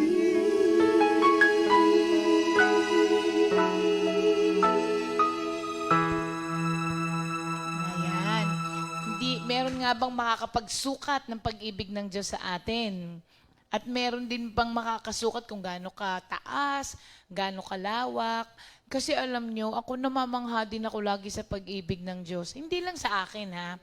makakapagsukat ng pag-ibig ng Diyos sa atin. At meron din bang makakasukat kung gaano ka taas, gaano kalawak. Kasi alam nyo, ako namamangha din ako lagi sa pag-ibig ng Diyos. Hindi lang sa akin ha,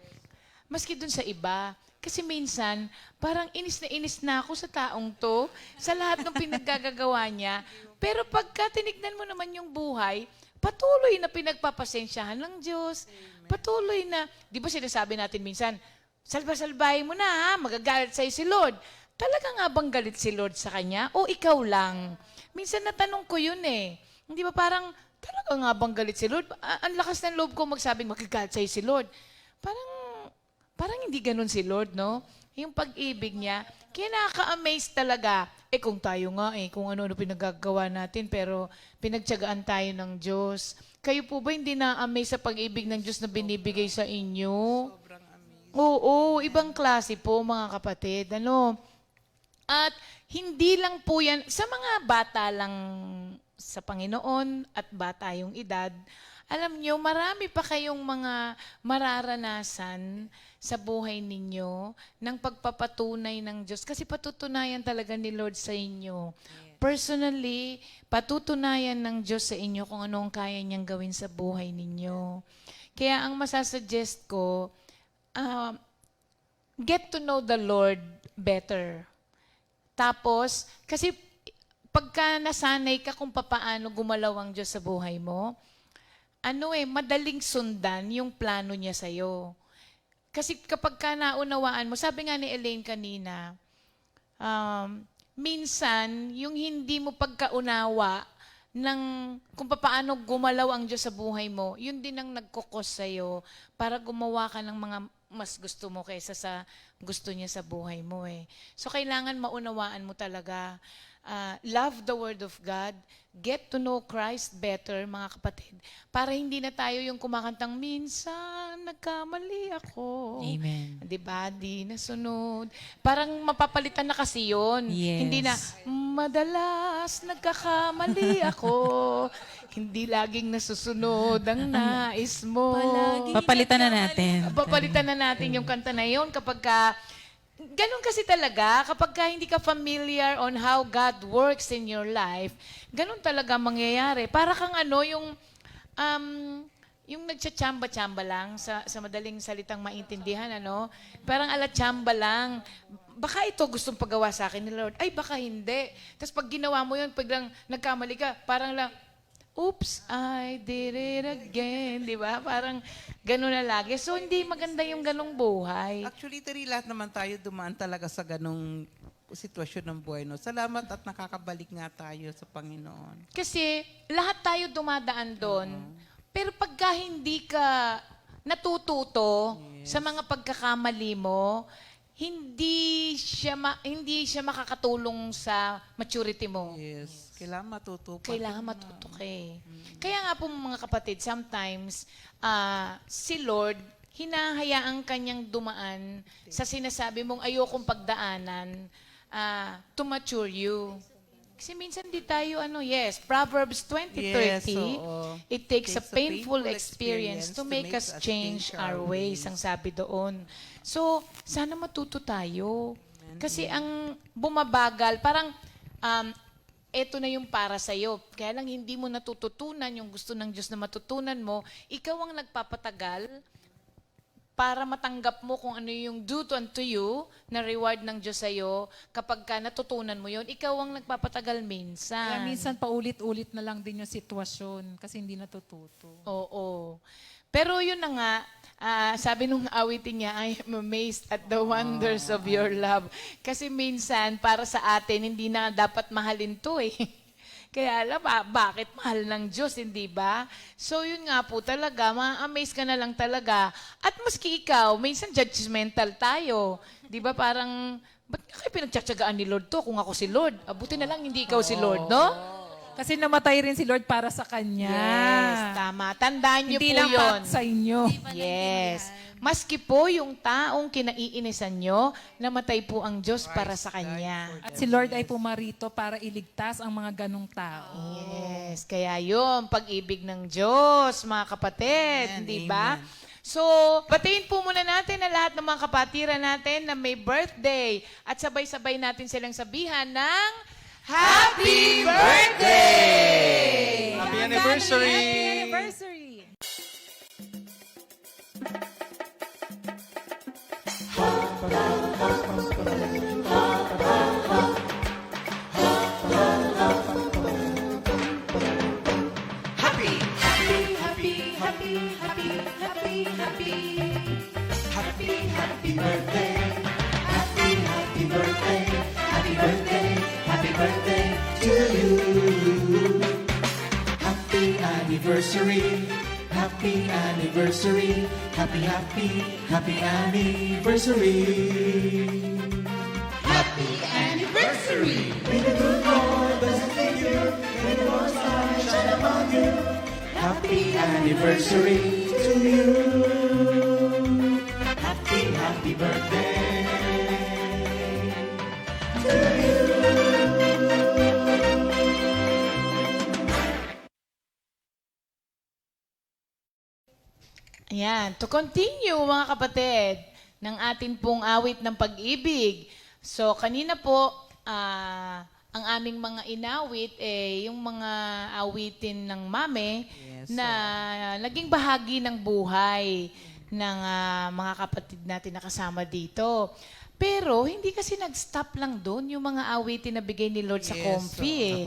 maski dun sa iba. Kasi minsan, parang inis na ako sa taong to, sa lahat ng pinaggagawa niya. Pero pagka tinignan mo naman yung buhay, patuloy na pinagpapasensyahan ng Diyos. Patuloy na, di ba sinasabi natin minsan, salba-salbahin mo na ha, magagalit sa'yo si Lord. Talaga nga bang galit si Lord sa kanya? O ikaw lang? Minsan natanong ko yun eh. Hindi ba parang, talaga nga bang galit si Lord? Ang lakas ng loob ko magsabing magagalit sa'yo si Lord. Parang hindi ganun si Lord, no? Yung pag-ibig niya, kaya nakaka-amaze talaga. Kung tayo nga kung ano-ano pinagagawa natin, pero pinagtiyagaan tayo ng Diyos. Kayo po ba hindi na-amaze sa pag-ibig ng Diyos na binibigay sa inyo? Sobrang amazing. Oo, ibang klase po, mga kapatid. At hindi lang po yan, sa mga bata lang sa Panginoon at bata yung edad, alam nyo, marami pa kayong mga mararanasan sa buhay ninyo ng pagpapatunay ng Diyos. Kasi patutunayan talaga ni Lord sa inyo. Personally, patutunayan ng Diyos sa inyo kung ano ang kaya niyang gawin sa buhay ninyo. Kaya ang masasuggest ko, get to know the Lord better. Tapos, kasi pagka nasanay ka kung papaano gumalaw ang Diyos sa buhay mo, madaling sundan yung plano niya sa'yo. Kasi kapag ka naunawaan mo, sabi nga ni Elaine kanina, minsan, yung hindi mo pagkaunawa ng kung paano gumalaw ang Diyos sa buhay mo, yun din ang nagkukos sa'yo para gumawa ka ng mga mas gusto mo kaysa sa gusto niya sa buhay mo So, kailangan maunawaan mo talaga. Love the Word of God. Get to know Christ better, mga kapatid. Para hindi na tayo yung kumakantang, minsan nagkamali ako. Amen. Diba? Di nasunod. Parang mapapalitan na kasi yun. Yes. Hindi na, madalas nagkakamali ako. Hindi laging nasusunod ang nais mo. Papalitan na natin. Papalitan na natin yung kanta na yun kapag ka, ganun kasi talaga, kapag ka hindi ka familiar on how God works in your life, ganun talaga mangyayari. Para kang yung nagtsachamba-chamba lang, sa madaling salitang maintindihan, parang ala-chamba lang. Baka ito gustong pagawa sa akin ni Lord. Ay, baka hindi. Tapos pag ginawa mo yun, paglang nagkamali ka, parang lang, oops, I did it again. Di ba? Parang gano'n na lagi. So, hindi maganda yung ganong buhay. Actually, Terry, lahat naman tayo dumaan talaga sa ganong sitwasyon ng buhay. No? Salamat at nakakabalik nga tayo sa Panginoon. Kasi lahat tayo dumadaan doon. Pero pagka hindi ka natututo sa mga pagkakamali mo, hindi siya makakatulong sa maturity mo. Yes. Kailangan matuto. Kailangan matuto ka Kaya nga po mga kapatid, sometimes si Lord, hinahayaan kanyang dumaan sa sinasabi mong ayokong pagdaanan to mature you. Kasi minsan di tayo, Proverbs 20:30, Yes, oo. it takes a painful experience to make us change our ways, ang sabi doon. So, sana matuto tayo. Kasi ang bumabagal, parang, eto na yung para sa'yo. Kaya lang hindi mo natututunan yung gusto ng Diyos na matutunan mo, ikaw ang nagpapatagal para matanggap mo kung ano yung due unto you na reward ng Diyos sa'yo. Kapag ka natutunan mo yun, ikaw ang nagpapatagal minsan. Kaya minsan paulit-ulit na lang din yung sitwasyon kasi hindi natututo. Oo. Pero yun na nga, sabi nung awitin niya, I am amazed at the wonders of your love. Kasi minsan, para sa atin, hindi na dapat mahalin to Kaya alam, bakit mahal ng Diyos, hindi ba? So yun nga po talaga, ma-amaze ka na lang talaga. At maski ikaw, minsan judgmental tayo. Di ba parang, ba't nga kayo pinagtsatsagaan ni Lord to kung ako si Lord? Abuti na lang hindi ikaw si Lord, no? Kasi namatay rin si Lord para sa kanya. Yes, tama. Tandaan niyo Hindi po lang yun. para sa inyo. Yes. Maski po yung taong kinaiinisan nyo, namatay po ang Diyos para sa Kanya. At si Lord ay pumarito para iligtas ang mga ganong tao. Yes. Kaya yun, pag-ibig ng Diyos, mga kapatid. Amen, Di ba? amen. So, batiin po muna natin na lahat ng mga kapatiran natin na may birthday at sabay-sabay natin silang sabihan ng Happy Birthday! Happy anniversary! Anniversary! Happy anniversary, happy anniversary, happy, happy, happy anniversary. Happy anniversary! May the good Lord bless you, may the Lord's light shine upon you. Happy anniversary to you. Happy, happy birthday to you. Ayan, to continue mga kapatid, ng atin pong awit ng pag-ibig. So, kanina po, ang aming mga inawit, yung mga awitin ng mame na naging bahagi ng buhay ng mga kapatid natin na kasama dito. Pero, hindi kasi nag-stop lang doon yung mga awitin na bigay ni Lord sa Comfy.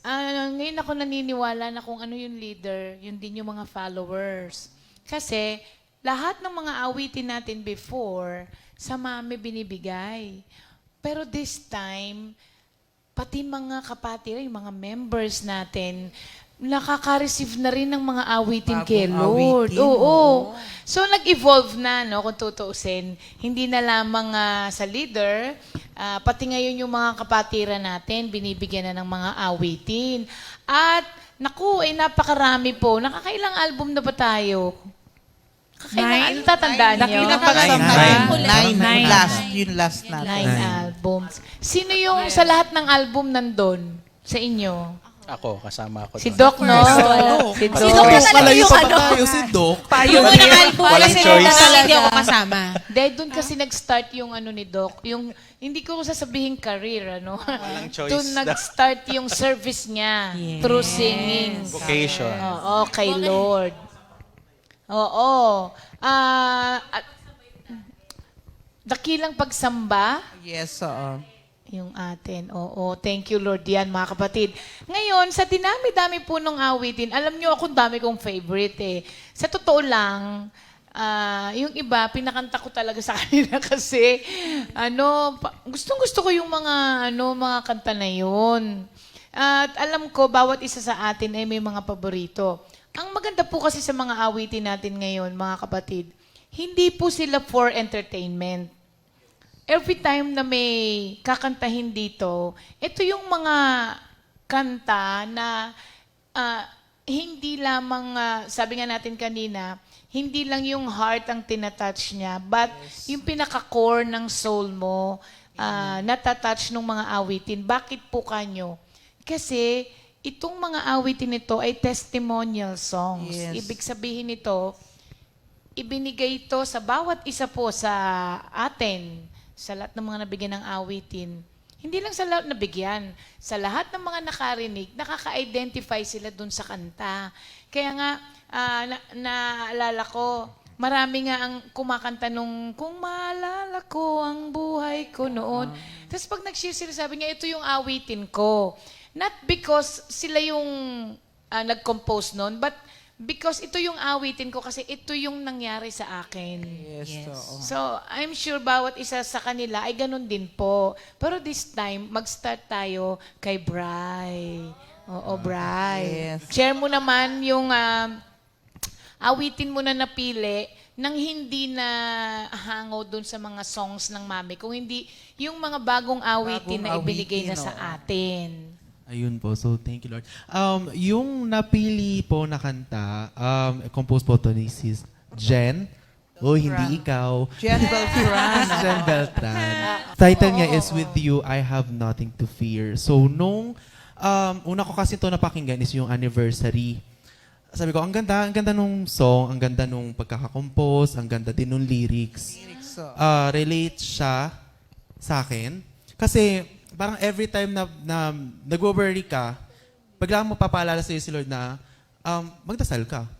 Ngayon ako naniniwala na kung ano yung leader, yun din yung mga followers. Kasi lahat ng mga awitin natin before, sa mami binibigay. Pero this time, pati mga kapatid, yung mga members natin, nakaka-receive na rin ng mga awitin kay Lord. awitin, Oo. So nag-evolve na, no, kung tutuusin. Hindi na lamang sa leader, pati ngayon yung mga kapatiran natin, binibigyan na ng mga awitin. At naku, napakarami po. Nakakailang album na ba tayo? Ano tatandaan niyo? Nine. Last natin. 9 albums. Sino yung sa lahat ng album nandun sa inyo? Ako, kasama ako Si doon. Doc, no? Si Doc. Kalayo pa tayo si Doc. Yung unang album Walang kasi choice. hindi ako kasama. Dahil doon kasi nag-start yung ano ni Doc, yung hindi ko sasabihin career, ano? Walang choice. Doon nag-start yung service niya through singing. Vocation. Oo, kay Lord. Oo. Dakilang pagsamba, Yes, oo. yung atin. Oo, thank you Lord yan mga kapatid. Ngayon, sa dinami-dami po nung awitin, alam nyo ako dami kong favorite eh. Sa totoo lang, yung iba, pinakanta ko talaga sa kanila kasi, gustong-gusto ko yung mga kanta na yun. At alam ko, bawat isa sa atin ay may mga paborito. Ang maganda po kasi sa mga awitin natin ngayon, mga kapatid, hindi po sila for entertainment. Every time na may kakantahin dito, ito yung mga kanta na hindi lamang, sabi nga natin kanina, hindi lang yung heart ang tinatouch niya, but yung pinaka-core ng soul mo, natatouch ng mga awitin. Bakit po kanyo? Kasi itong mga awitin nito ay testimonial songs. Yes. Ibig sabihin nito, ibinigay ito sa bawat isa po sa atin, sa lahat ng mga nabigyan ng awitin. Hindi lang sa lahat nabigyan, sa lahat ng mga nakarinig, nakaka-identify sila dun sa kanta. Kaya nga, naalala ko, marami nga ang kumakanta nung, kung maalala ko ang buhay ko noon. Tapos pag nag-share sila, sabi niya, ito yung awitin ko. Not because sila yung nag-compose noon, but because ito yung awitin ko kasi ito yung nangyari sa akin. Yes, oo. So, I'm sure bawat isa sa kanila ay ganun din po. Pero this time, mag-start tayo kay Bri. Oo, Bri. Yes. Share mo naman yung awitin mo na napili nang hindi na hango dun sa mga songs ng mami. Kung hindi, yung mga bagong awitin na ibinigay na sa atin. Ayun po. So, thank you, Lord. Yung napili po na kanta, composed po to ni Sis Jen. Hindi ikaw. Jen Beltran. Jen Beltran. Title niya is With You, I Have Nothing to Fear. So, nung una ko kasi ito napakinggan is yung anniversary. sabi ko, ang ganda nung song, ang ganda nung pagkakakompose, ang ganda din nung lyrics. So, Relate siya sa akin. Kasi parang every time na nag-worry ka, bigla mo papaalala sa'yo si Lord na magdasal ka.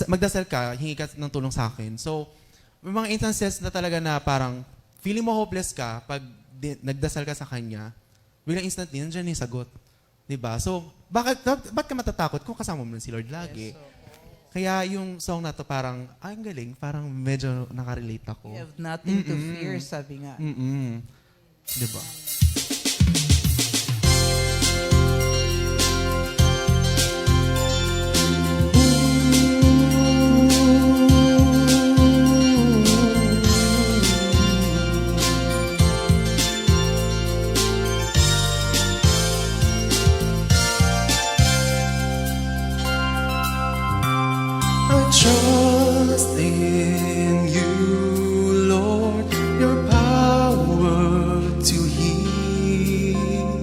Magdasal ka, hingi ka ng tulong sa akin. So, may mga instances na talaga na parang feeling mo hopeless ka pag nagdasal ka sa Kanya, biglang instantly, nandiyan yung sagot. Diba? So, bakit ka matatakot kung kasama mo si Lord lagi? Kaya yung song na to parang, ang galing, parang medyo nakarelate ako. you have nothing to fear, sabi nga. Diba? I trust in you, Lord, your power to heal,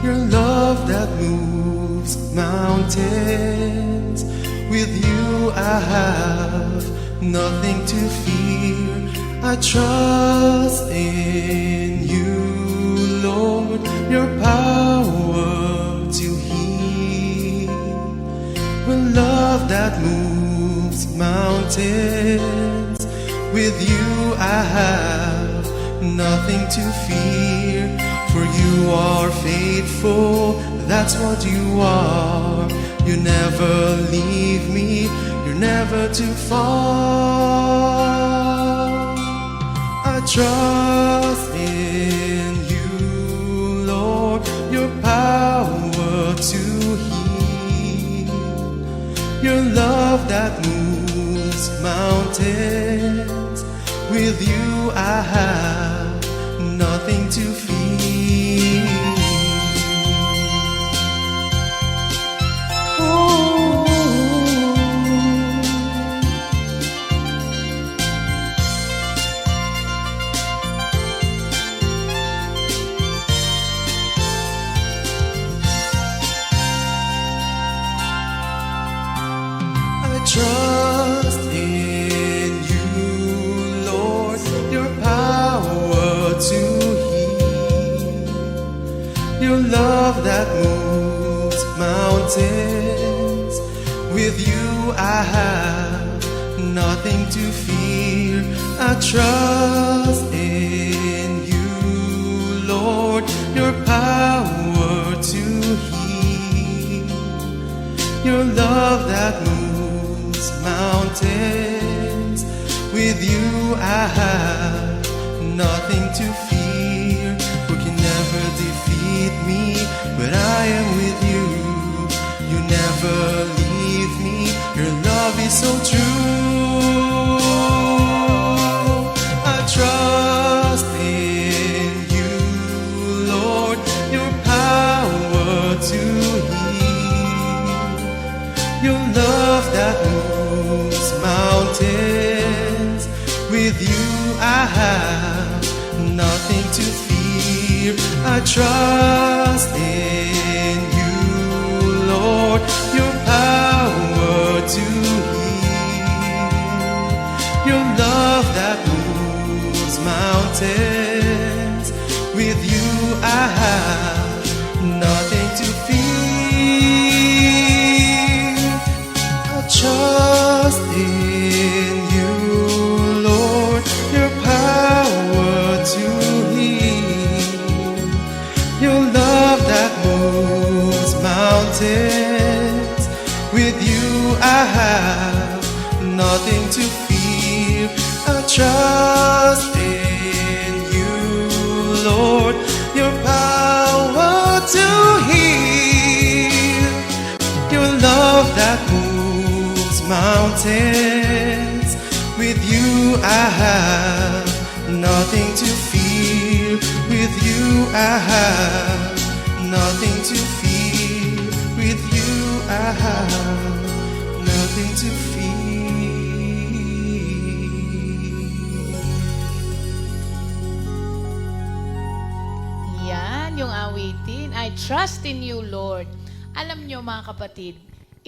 your love that moves mountains. With you I have nothing to fear. I trust in you, Lord, your power to heal, your love that moves mountains. With you I have nothing to fear, for you are faithful, that's what you are. You never leave me, you're never too far. I trust in you, Lord, your power to heal, your love that moves mountains. With you I have nothing to fear. I trust in you, Lord, your power to heal, your love that moves mountains. With you I have nothing to fear. I trust in you, Lord, your power to heal, your love that moves mountains. With you I have nothing to fear. Who can never defeat me? But I am with you. You never leave me. Your love is so true. I trust in you, Lord, your power to heal, your love that moves mountains. With you I have nothing to fear. I trust in you, Lord, your power to heal, your love that moves mountains. With you I have nothing to fear. I trust in you, Lord, your power to heal, your love that moves mountains. With you I have nothing to fear. I trust in you, Lord, your power to heal, your love that moves mountains. With you I have nothing to fear. With you I have nothing to fear. With you I have nothing to fear. Yan, yung awitin. I trust in you, Lord. Alam nyo mga kapatid,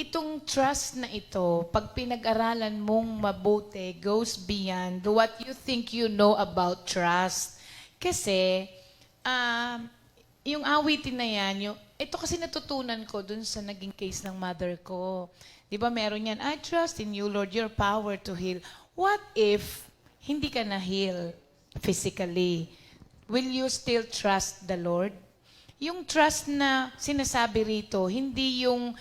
itong trust na ito, pag pinag-aralan mong mabuti, goes beyond what you think you know about trust. Kasi, yung awitin na yan, ito kasi natutunan ko dun sa naging case ng mother ko. Di ba meron yan, I trust in you, Lord, your power to heal. What if hindi ka na-heal physically? Will you still trust the Lord? Yung trust na sinasabi rito, hindi yung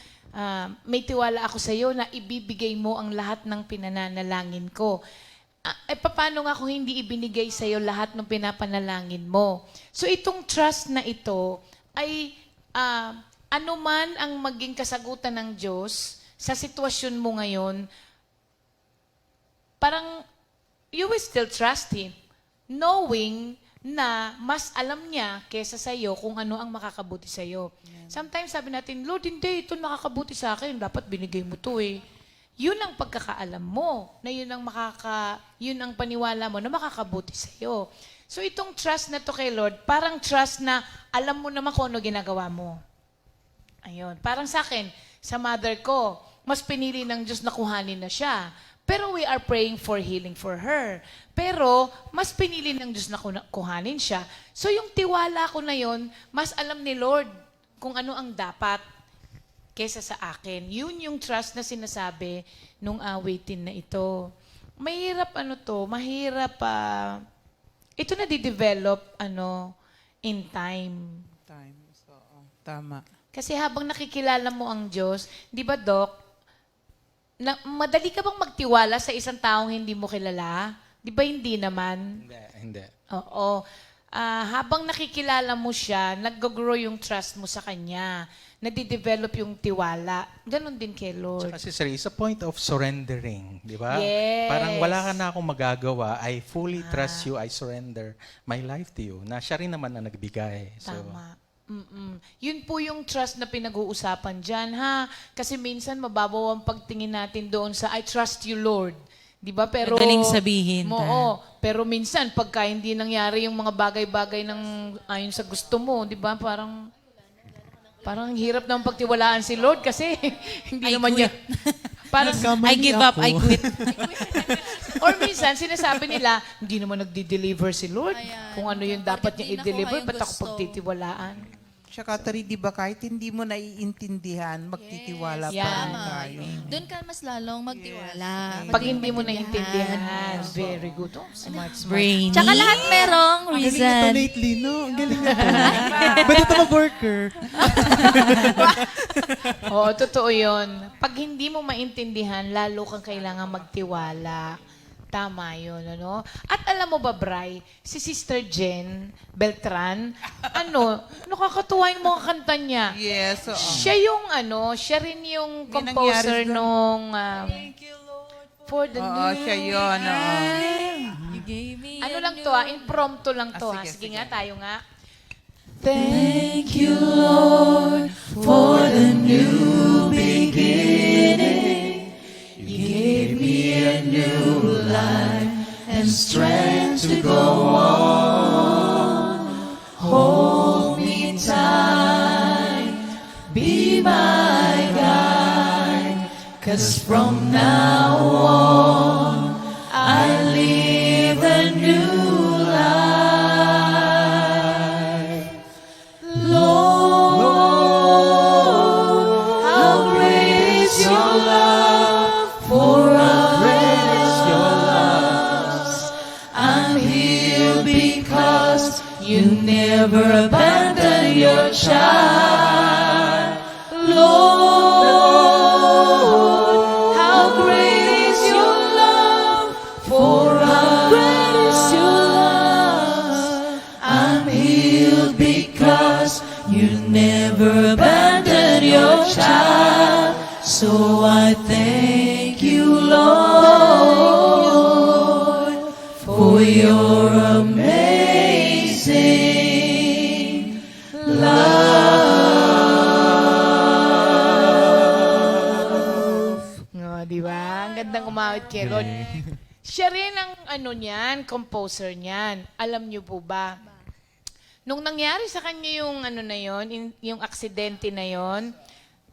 may tiwala ako sa iyo na ibibigay mo ang lahat ng pinananalangin ko. Paano nga kung hindi ibinigay sa iyo lahat ng pinapanalangin mo? So itong trust na ito ay anuman ang maging kasagutan ng Diyos sa sitwasyon mo ngayon, parang you will still trust Him, knowing na mas alam niya kesa sa iyo kung ano ang makakabuti sa iyo. Sometimes sabi natin, Lord, hindi, ito makakabuti sa akin. Dapat binigay mo to eh. Yun ang pagkakaalam mo, na yun ang paniwala mo na makakabuti sa iyo. So itong trust na to kay Lord, parang trust na alam mo naman kung ano ginagawa mo. Ayun. Parang sa akin, sa mother ko, mas pinili ng Diyos na kuhanin na siya. Pero we are praying for healing for her. Pero, mas pinili ng Diyos na kuhanin siya. So, yung tiwala ko na yon, mas alam ni Lord kung ano ang dapat kesa sa akin. Yun yung trust na sinasabi nung awitin na ito. Mahirap mahirap, ito na di-develop, in time. So, tama. Kasi habang nakikilala mo ang Diyos, di ba, Doc, madali ka bang magtiwala sa isang taong hindi mo kilala? Di ba hindi naman? Hindi. Oo. Habang nakikilala mo siya, nag-grow yung trust mo sa Kanya. Nadidevelop yung tiwala. Ganon din kay Lord. Tsaka si Sir, it's a point of surrendering, di ba? Yes. Parang wala ka na akong magagawa. I fully trust you. I surrender my life to you. Na siya rin naman na nagbigay. So, Tama. Yun po yung trust na pinag-uusapan dyan, ha? Kasi minsan mababaw ang pagtingin natin doon sa I trust you, Lord. Di ba? Pero, Madaling sabihin. Oo. Pero minsan, pagka hindi nangyari yung mga bagay-bagay ng ayon sa gusto mo, di ba? Parang hirap naman pagtiwalaan si Lord kasi hindi I naman quit. niya. Parang, I give up, I quit. or minsan, sinasabi nila, hindi naman nagdi-deliver si Lord. Ayan. Kung ano yung dapat Bakit niya di nakuha i-deliver, yung ba't ako gusto? pagtitiwalaan? Tsaka Tari, di ba kahit hindi mo naiintindihan, magtitiwala pa Yan. rin Tama. tayo. Doon ka mas lalong magtiwala. Pag hindi mo naiintindihan. Very good. Oh, smart. Brainy. Tsaka lahat merong Ang galing reason. ito lately, no? Ang galing ito. Pwede ito mag-worker. Oo, totoo yun. Pag hindi mo maintindihan, lalo kang kailangan magtiwala. Tama yun, ano? At alam mo ba, Bri, si Sister Jen Beltran, nakakatuwa yung mga kanta niya. Yes, oo. Siya rin yung May composer nangyari nung For the Oo, New siya yun, oo. You gave me Ano lang to, impromptu lang to, ha? Sige nga, tayo nga. Thank you, Lord, for the new beginning. You gave me a new life and strength to go on. Hold me tight, be my guide, 'cause from now on I live a new life. Lord, how great is your love for us. I'm here because you never abandon your child. Lord, how great is your love for us. I'm healed because you never abandon your child. So I thank you, Lord, for your amazing love. Di ba? Ang gandang umawit kay Lord. Siya rin ang composer niyan. Alam niyo po ba? Nung nangyari sa kanya yung yung aksidente na yon,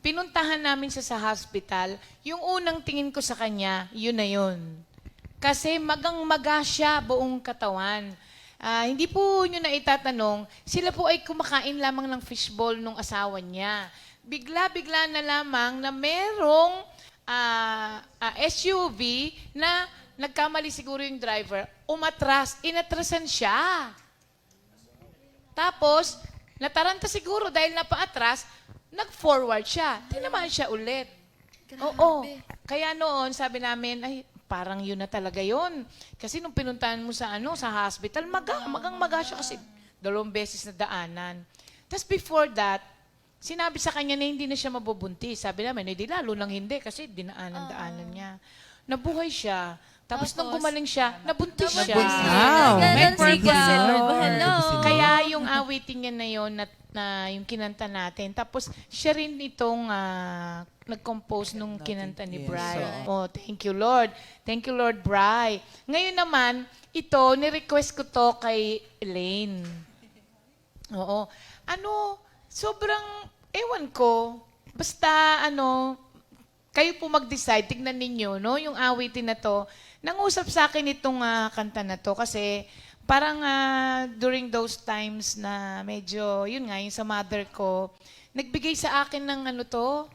pinuntahan namin siya sa hospital, yung unang tingin ko sa kanya, yun na yun. Kasi magang-maga siya buong katawan. Hindi po nyo na itatanong, sila po ay kumakain lamang ng fishball nung asawa niya. Bigla-bigla na lamang na merong SUV na nagkamali siguro yung driver, inatrasan siya. Tapos, nataranta siguro dahil napaatras, nag-forward siya. Tinamaan siya ulit. Oo. Kaya noon, sabi namin, ay, parang yun na talaga yun. Kasi nung pinuntahan mo sa hospital, magang-maga siya kasi 2 beses na daanan. Tapos before that, sinabi sa kanya na hindi na siya mabubuntis. Sabi namin, hindi lalo nang hindi kasi dinaanan-daanan niya. Nabuhay siya. Tapos nung gumaling siya, nabuntis siya. Wow. May purpose si Lord. Hello. Kaya yung awiting niya na yun, na yung kinanta natin. Tapos siya rin itong nag-compose nung kinanta ni Bri. Oh, thank you, Lord. Thank you, Lord, Bri. Ngayon naman, ito, ni-request ko to kay Elaine. Oo. Sobrang, ewan ko, basta, kayo po mag-decide, tignan ninyo, no, yung awitin na to. Nangusap sa akin itong kanta na to kasi parang during those times na medyo, yun nga, yung sa mother ko, nagbigay sa akin ng to.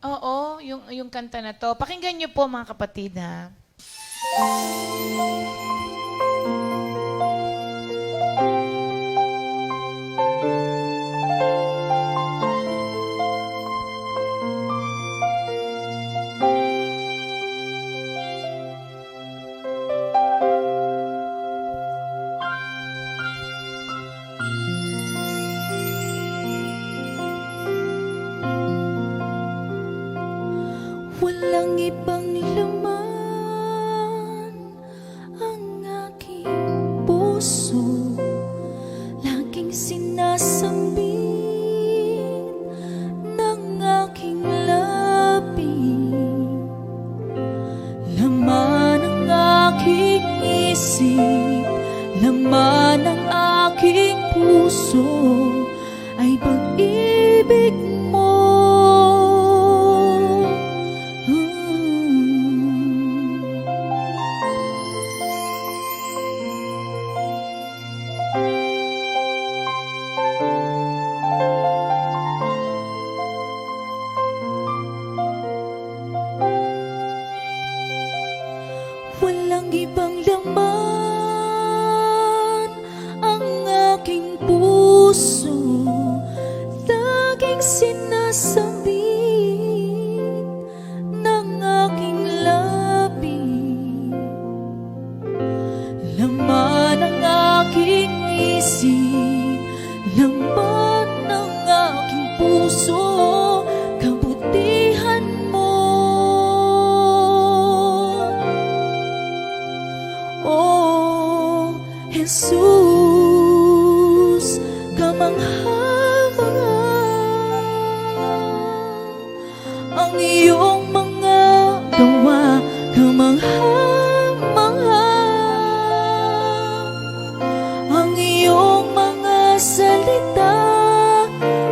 Oo, yung kanta na to. Pakinggan niyo po mga kapatid, ha. Walang ibang laman ang aking puso, laging sinasambit ng aking labi. Laman ng aking isip, laman ng aking puso ay pag-ibig mo. Walang ibang laman ang aking puso, laging sinasambit ng aking labi. Laman ng aking isip, laman ng aking puso, kabutihan mo. Oh, Jesus, kamangha-mangha ang iyong mga gawa, kamangha-mangha ang iyong mga salita,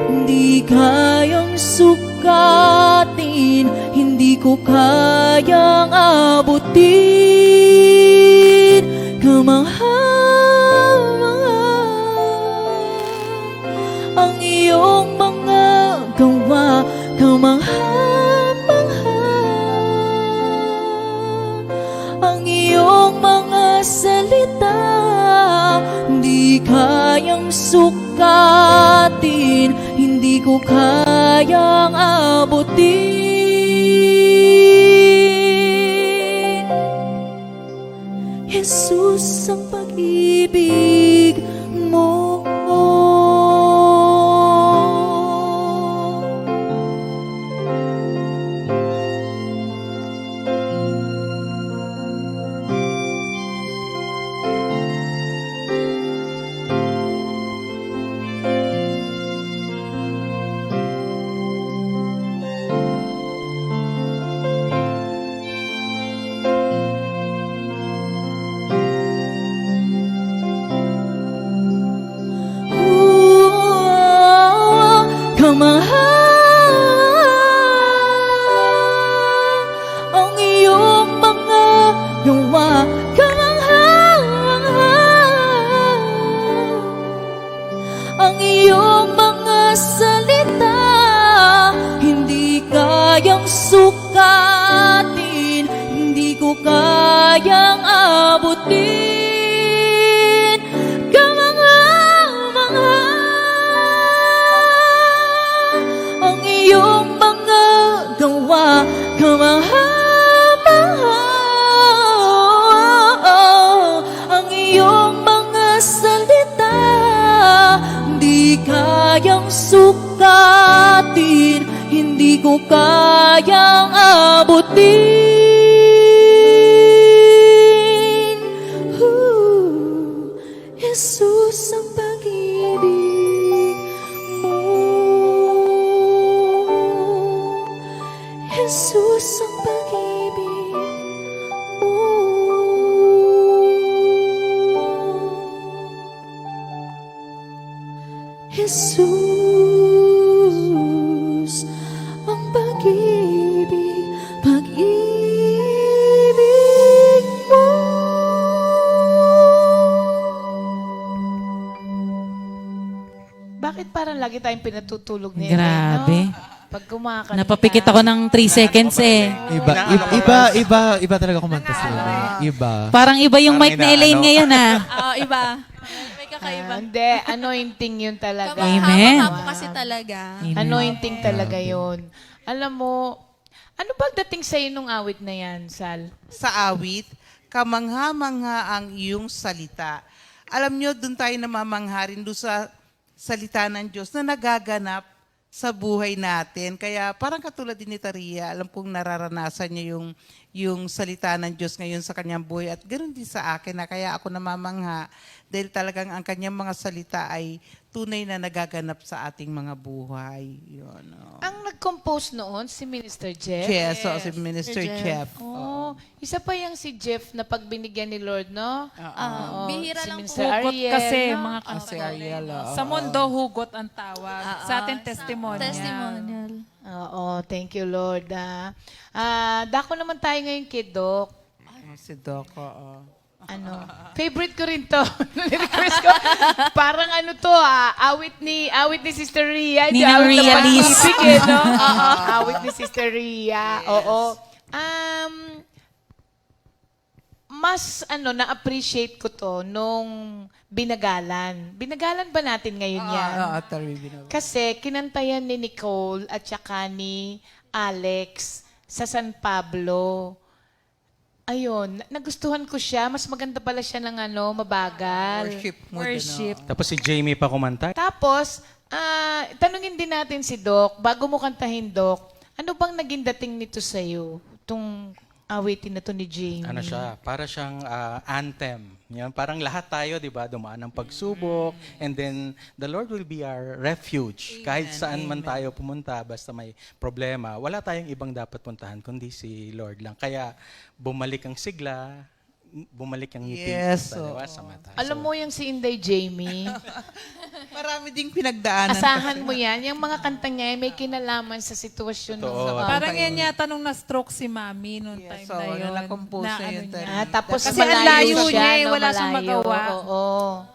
hindi kayang sukatin, hindi ko kayang abutin. Kamangha-mangha ang iyong mga gawa, kamangha-mangha ang iyong mga salita, hindi kayang sukatin, hindi ko kayang abutin. Jesus, ang pag-ibig mo. ang iyong mga salita, hindi kayang sukatin, hindi ko kayang abutin. Kamangha-mangha ang iyong mga gawa, kamangha-mangha ang iyong mga salita, hindi kayang sukatin, hindi ko kayang abutin. Jesus, ang pag-ibig mo, Jesus, ang pag-ibig mo. Jesus, ang pag-ibig, pag-ibig mo. Bakit parang lagi tayong pinatutulog ni Grabe. Pag kumakanta. Napapikit ako ng 3 seconds eh. Iba talaga kumanta sila. Iba. Parang iba yung mic ni Elaine ngayon ah. Iba. May kakaiba. Hindi, anointing yun talaga. Amen. Kamangha-mangha po kasi talaga. Amen. Anointing talaga yun. Alam mo, ano ba dating sa'yo nung awit na yan, Sal? Sa awit, kamangha-mangha ang iyong salita. Alam nyo, doon tayo namamangha rin doon sa salita ng Diyos na nagaganap sa buhay natin. Kaya parang katulad din ni Taria, alam kong nararanasan niya yung salita ng Diyos ngayon sa kanyang buhay. At ganoon din sa akin na kaya ako namamangha dahil talagang ang kanyang mga salita ay tunay na nagaganap sa ating mga buhay. Yun, oh. Ang nag-compose noon, si Minister Jeff. Yes, so, si Minister Jeff. Oh, isa pa yung si Jeff na pagbinigyan ni Lord, no? Oo. Bihira si lang Minister Hugot Ariel, kasi, no? mga Si Ariel, Sa mundo, hugot ang tawag. Sa atin, testimonial. Testimonial. Oo, thank you, Lord. Dako naman tayo ngayon kay Doc. Si Doc, oo. Favorite ko rin to. Request ko. Parang to, awit ni Sister Ria. Ninang Awit Ria na Liz. pag-ibig, no? Oo, awit ni Sister Ria. Oo. Mas na-appreciate ko to nung binagalan. Binagalan ba natin ngayon yan? Kasi kinantayan ni Nicole at saka ni Alex sa San Pablo. Ayun, nagustuhan ko siya. Mas maganda pala siya ng mabagal. Worship. Tapos si Jamie pa kumanta. Tapos, tanungin din natin si Doc, bago mo kantahin, Doc, ano bang naging dating nito sa'yo? Itong awitin na to ni Jamie. Ano siya? Para siyang anthem. Yan, parang lahat tayo, di ba, dumaan ng pagsubok. And then, the Lord will be our refuge. Kahit saan man tayo pumunta, basta may problema, wala tayong ibang dapat puntahan, kundi si Lord lang. Kaya, bumalik ang sigla, bumalik ang ngiti Yes, sa mata. Alam mo yung si Inday Jamie, Marami ding pinagdaanan. asahan mo yan, yung mga kanta niya may kinalaman sa sitwasyon ng Totoo. Parang yan yata nung na-stroke si Mami noong time so, na yun. na-compose Na siya ano yun, niya. tapos Kasi ang layo siya, niya, no, wala siyang malayo. magawa. Oo.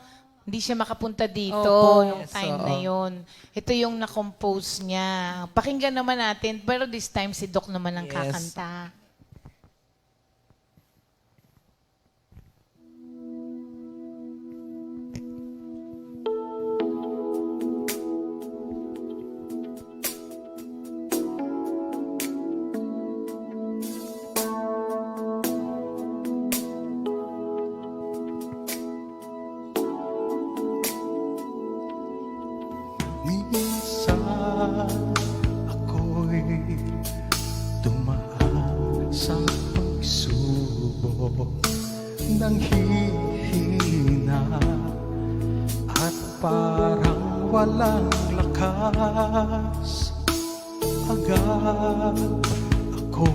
Hindi siya makapunta dito Opo. nung time na yun. Ito yung na-compose niya. Pakinggan naman natin, pero this time si Doc naman ang kakanta. Minsan ako'y dumaan sa pagsubok ng hihina at parang walang lakas. Agad ako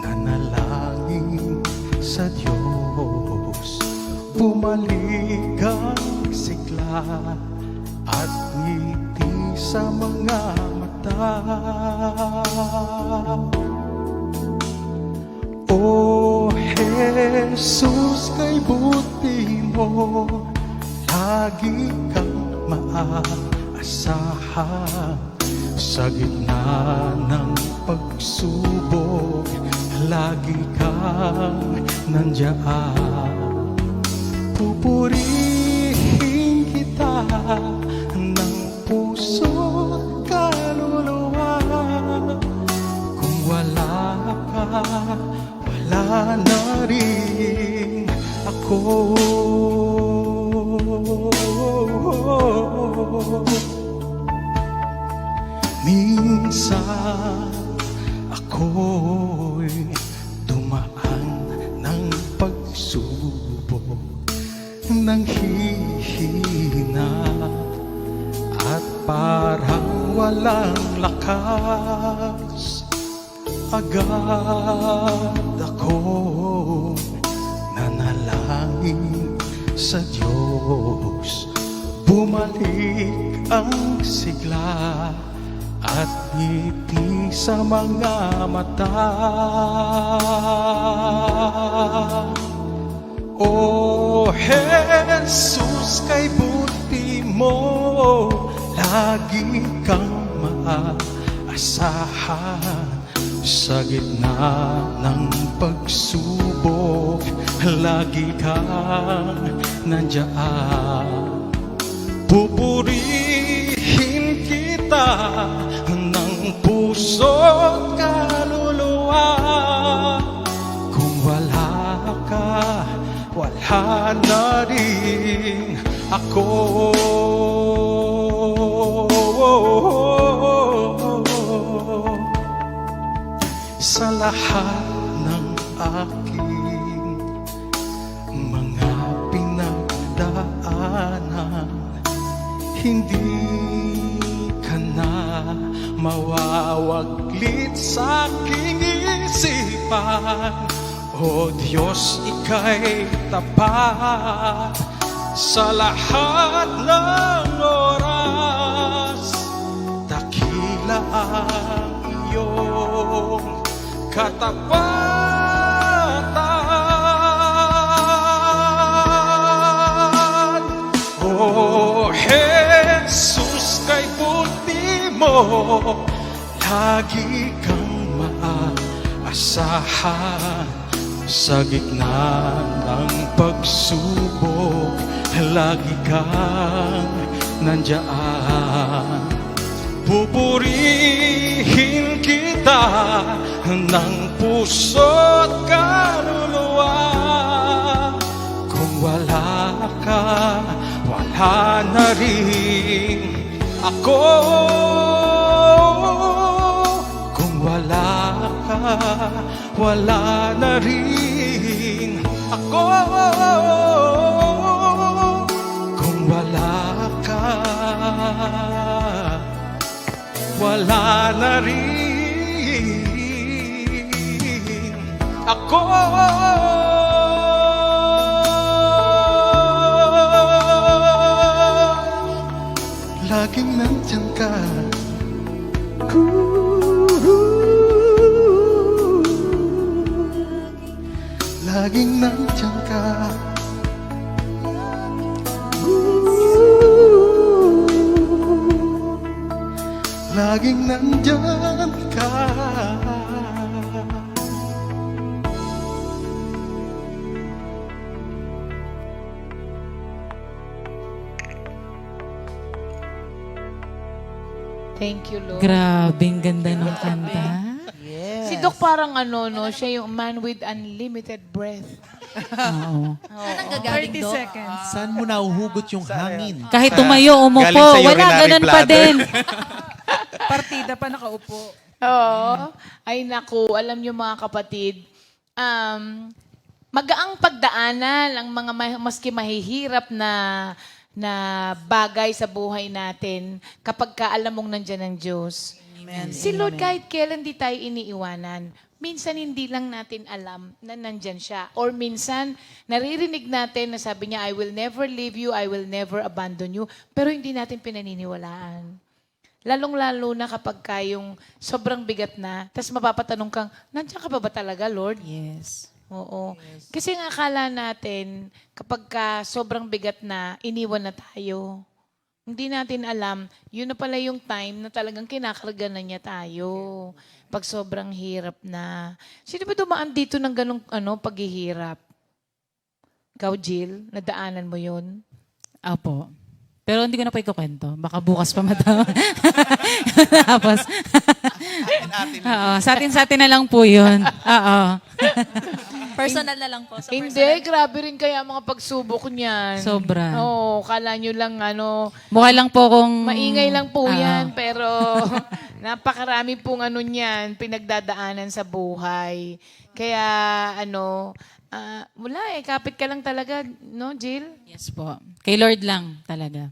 nanalangin sa Diyos, bumalik ang sigla at ngiti sa mga mata. O Jesus, kay buti mo lagi kang maaasahan. Sa gitna ng pagsubok, lagi kang nandiyan. Pupurihin kita ng puso't kaluluwa. Kung wala ka, wala na rin ako. Minsan ako'y dumaan ng pagsubok, nang hihina at parang walang lakas. Agad akong nanalangin sa Diyos, bumalik ang sigla at ngiti sa mga mata. O Jesus, kay buti mo, lagi kang maaasahan. Sa gitna ng pagsubok, lagi kang nandiyan. Pupurihin kita ng puso't kaluluwa. Kung wala ka, wala na rin ako. Sa lahat ng aking mga pinagdaanan, hindi ka na mawawaglit sa aking isipan. O Diyos, ika'y tapat sa lahat ng oras. Dakila ang iyong katapatan. O Jesus, kay buti mo, lagi kang maaasahan. Sa gitna ng pagsubok, lagi kang nandiyan. Pupurihin kita ng puso't kaluluwa. Kung wala ka, wala na rin ako. Kung wala ka, wala na rin ako. Kung wala ka, wala na rin ako. Laging nandyan ka. Laging nandyan ka. Laging nandyan ka. Thank you, Lord. Grabing ganda ng kanta. Si Doc parang ano, no? Siya yung man with unlimited breath. Oo. Anong gagaling, 30 Dok? seconds. Saan mo nahuhugot yung hangin? Kahit tumayo, umupo, Galing sa wala, urinary ganun pa bladder. din. Partida pa nakaupo. Oo. Ay naku, alam niyo mga kapatid, magaang pagdaanan ang mga maski mahihirap na bagay sa buhay natin kapag ka alam mong nandyan ang Diyos. Si Lord kahit kailan di tayo iniiwanan. Minsan hindi lang natin alam na nandyan siya. Or minsan, naririnig natin na sabi niya, I will never leave you, I will never abandon you. Pero hindi natin pinaniniwalaan. Lalong-lalo na kapag kayong sobrang bigat na, tapos mapapatanong kang, nandiyan ka pa ba talaga, Lord? Yes. Oo. Kasi nga akala natin, kapag sobrang bigat na, iniwan na tayo. Hindi natin alam, yun na pala yung time na talagang kinakarga na niya tayo. Pag sobrang hirap na. Sino ba dumaan dito ng ganong paghihirap? Ikaw, Jill, nadaanan mo yun? Opo. Pero hindi ko na po ikukwento. Baka bukas pa matawa. Tapos, oo, sa atin na lang po yun. Oo. Personal na lang po. Sa Hindi, grabe rin kaya mga pagsubok niyan. Sobra. Oo, kala nyo lang Mukha lang po kung... maingay lang po Oo. yan, pero napakarami pong niyan, pinagdadaanan sa buhay. Kaya wala kapit ka lang talaga, no, Jill? Yes po. Kay Lord lang talaga.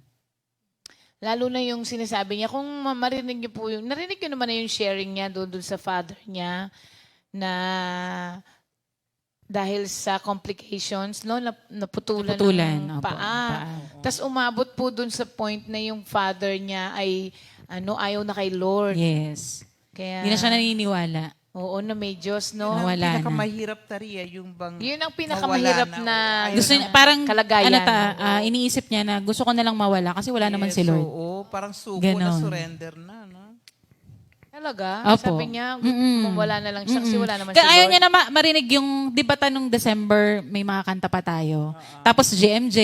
Lalo na yung sinasabi niya, kung marinig niyo po yung, narinig niyo naman na yung sharing niya doon sa father niya, na dahil sa complications, no, naputulan ng Opo, paa. Tapos umabot po doon sa point na yung father niya ay, ayaw na kay Lord. Yes. Kaya, Hindi na siya naniniwala. oo, na may Diyos, no? Nawala na. Pinakamahirap tariya yung bang Yun ang pinakamahirap nawala na Ayaw Gusto na. niya, parang, kalagayan. iniisip niya na gusto ko na lang mawala kasi wala naman si Yes, Lord. Oo, parang suko Ganon. na surrender na, no? Talaga? Opo. Sabi niya, Mm-mm. wala na lang siya kasi wala naman si Kaya ayaw Lord. niya na marinig yung, di ba tanong December, may mga kanta pa tayo. Tapos GMJ.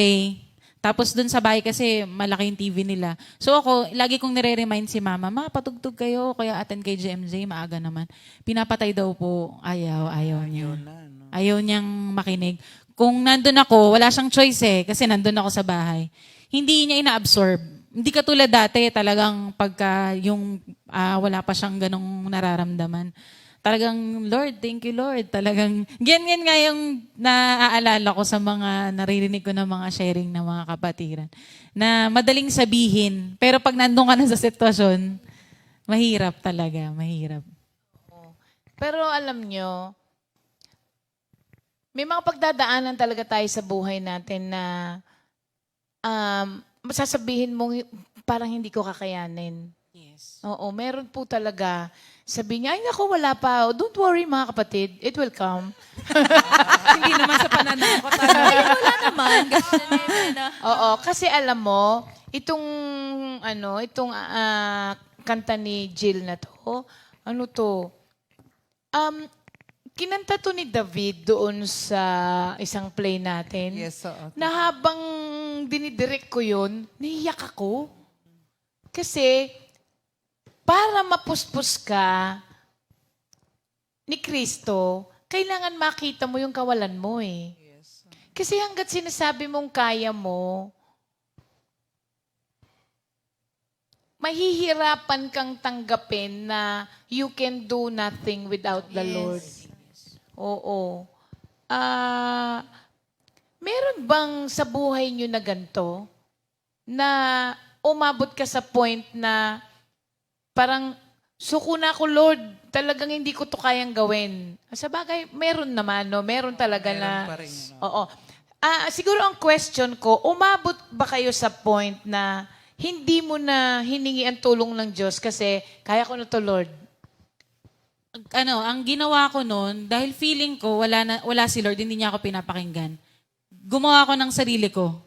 Tapos dun sa bahay kasi malaki yung TV nila. So ako, lagi kong nire-remind si mama, patugtog kayo, kaya attend kay GMJ, maaga naman. Pinapatay daw po, ayaw niya. Ayaw niyang makinig. Kung nandun ako, wala siyang choice kasi nandun ako sa bahay. Hindi niya ina-absorb. Hindi katulad dati, talagang pagka yung wala pa siyang ganong nararamdaman. Talagang, Lord, thank you, Lord. Talagang, ganyan nga yung naaalala ko sa mga naririnig ko ng mga sharing ng mga kapatiran. Na madaling sabihin, pero pag nandun ka na sa sitwasyon, mahirap talaga, mahirap. Pero alam nyo, may mga pagdadaanan talaga tayo sa buhay natin na sasabihin mo, parang hindi ko kakayanin. Yes. Oo, meron po talaga. Sabi niya, ay naku, wala pa. Oh, don't worry mga kapatid, it will come. Hindi naman sa pananakot. Wala naman. Ganun na. Oo, kasi alam mo, itong kanta ni Jill na to, kinanta to ni David doon sa isang play natin. Yes, oo. Na habang dinidirect ko yun, naiyak ako. Kasi, para mapuspos ka ni Kristo, kailangan makita mo yung kawalan mo eh. Kasi hanggat sinasabi mong kaya mo, mahihirapan kang tanggapin na you can do nothing without the Lord. Oo. Meron bang sa buhay nyo na ganito na umabot ka sa point na parang, suko na ako, Lord, talagang hindi ko to kayang gawin. Sa bagay, meron naman, no? Meron talaga na... pa rin, no? Oo. Siguro ang question ko, umabot ba kayo sa point na hindi mo na hiningi ang tulong ng Diyos kasi kaya ko na to, Lord? Ang ginawa ko noon, dahil feeling ko wala si Lord, hindi niya ako pinapakinggan. Gumawa ko ng sarili ko.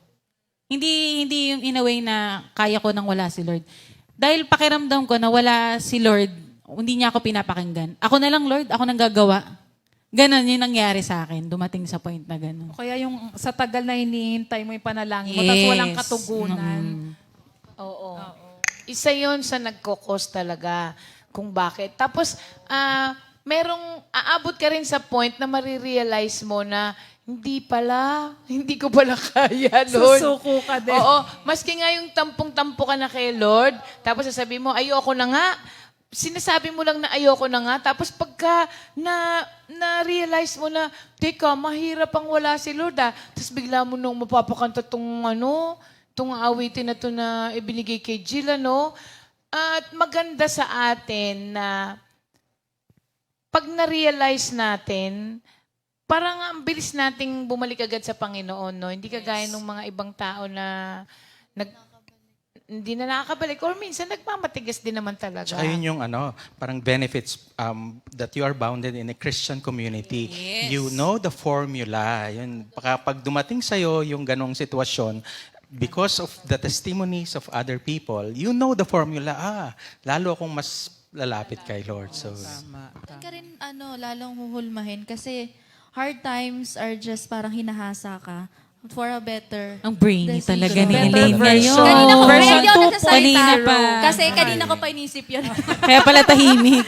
Hindi yung in a way na kaya ko nang wala si Lord. Dahil pakiramdam ko na wala si Lord, hindi niya ako pinapakinggan. Ako na lang, Lord, ako nang gagawa. Ganon yung nangyari sa akin. Dumating sa point na ganon. Kaya yung sa tagal na hinihintay mo yung panalangin mo, tapos walang katugunan. Oo. Isa yon sa nagkokos talaga kung bakit. Tapos, aabot ka rin sa point na marirealize mo na hindi ko pala kaya, Lord. Susuko ka din. Oo. Maski nga yung tampong-tampo ka na kay Lord, tapos sasabihin mo, ayoko na nga. Sinasabi mo lang na ayoko na nga. Tapos pagka na-realize mo na, teka, mahirap ang wala si Lord Tapos bigla mo nung mapapakanta tong awitin na to na ibinigay kay Jill, At maganda sa atin na pag na-realize natin, parang ang bilis nating bumalik agad sa Panginoon, no? Hindi kagaya ng mga ibang tao na hindi na nakakabalik. Or minsan, nagmamatigas din naman talaga. Tsaka yun yung parang benefits that you are bounded in a Christian community. You know the formula. Yun, pag dumating sa'yo yung ganong sitwasyon, because of the testimonies of other people, you know the formula. Lalo akong mas lalapit kay Lord. So, Huwag ka rin, lalong huhulmahin kasi hard times are just parang hinahasa ka for a better Ang brainy decision. talaga ni Better Elaine version. ngayon. Kanina ko, Version hindi ako 2 nagsasalita. kanina pa. Kasi kanina ko pa inisip yun. Kaya pala tahimik.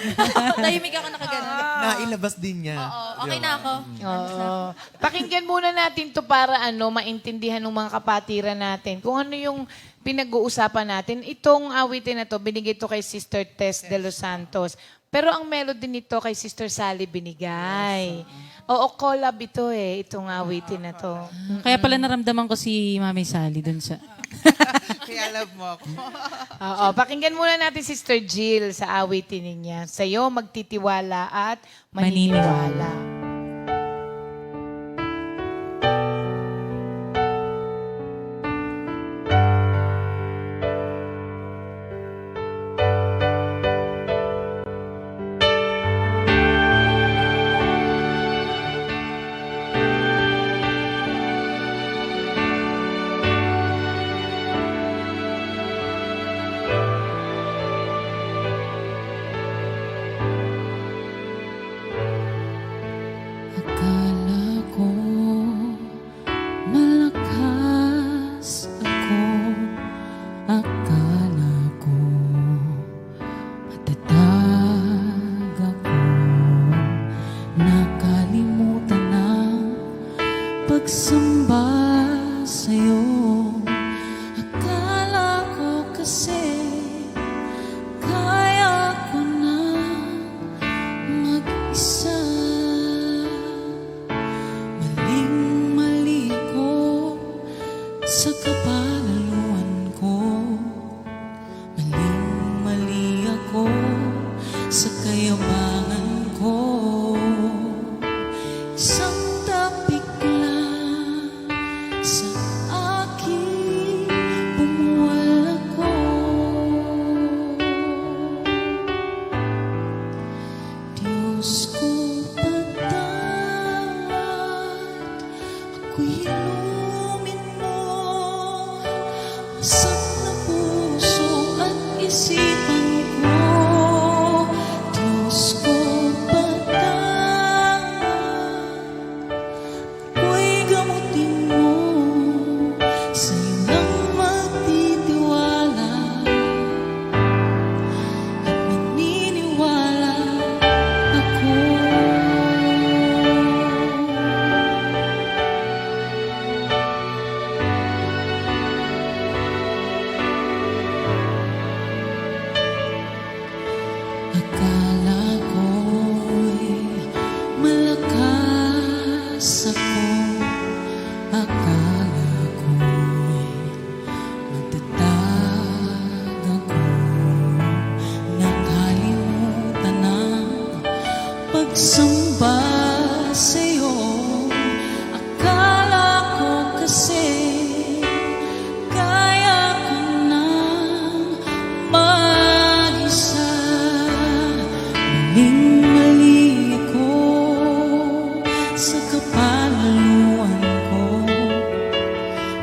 Tahimik ako nakaganon. Nailabas din niya. Oo, okay na ako. Oo. Pakinggan muna natin to para maintindihan ng mga kapatiran natin. Kung ano yung pinag-uusapan natin. Itong awitin na to, binigay to kay Sister Tess de Los Santos. Pero ang melody nito kay Sister Sally binigay. Oo, collab ito itong awitin na to. Kaya pala naramdaman ko si Mami Sally dun sa... Kaya love mo ako. Oo, pakinggan muna natin Sister Jill sa awitin niya. Sa'yo magtitiwala at maniniwala. Akala ko malakas ako, akala ko matatag ako, nakalimutan ang pagsamba sa'yo. Akala ko kasi kaya ko na mag-isa. Maling-mali ko sa kapalaluan ko, maling-mali ako sa kayabangan ko. Isang tapik lang sa aking bumuwal ako. Diyos ko, patawad, ako'y inumin mo. Wasak na puso at isipan ko. Diyos ko, patawad, ako'y gamutin mo. Sa'yo lang magtitiwala at naniniwala ako. Akala ko'y malakas ako, akala ko'y matatag ako, nakalimutan ang pagsamba sa'yo. Akala ko kasi kaya ko nang mag-isa. Maling-mali ako sa kapalaluan ko,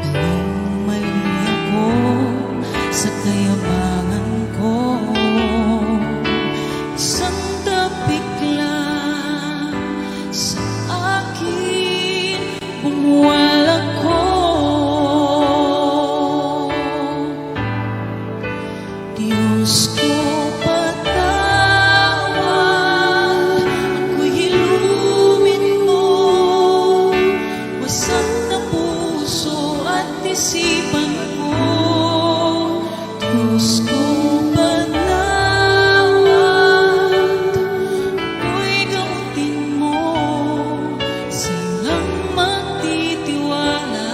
maling-mali ako sa kayabangan ko. Isang tapik lang sa akin bumuwal ako. Diyos ko, patawad, ako'y ilumin mo. Wasak na puso at isipan ko. Diyos ko, patawad, ako'y gamutin mo. Sa'yo lang magtitiwala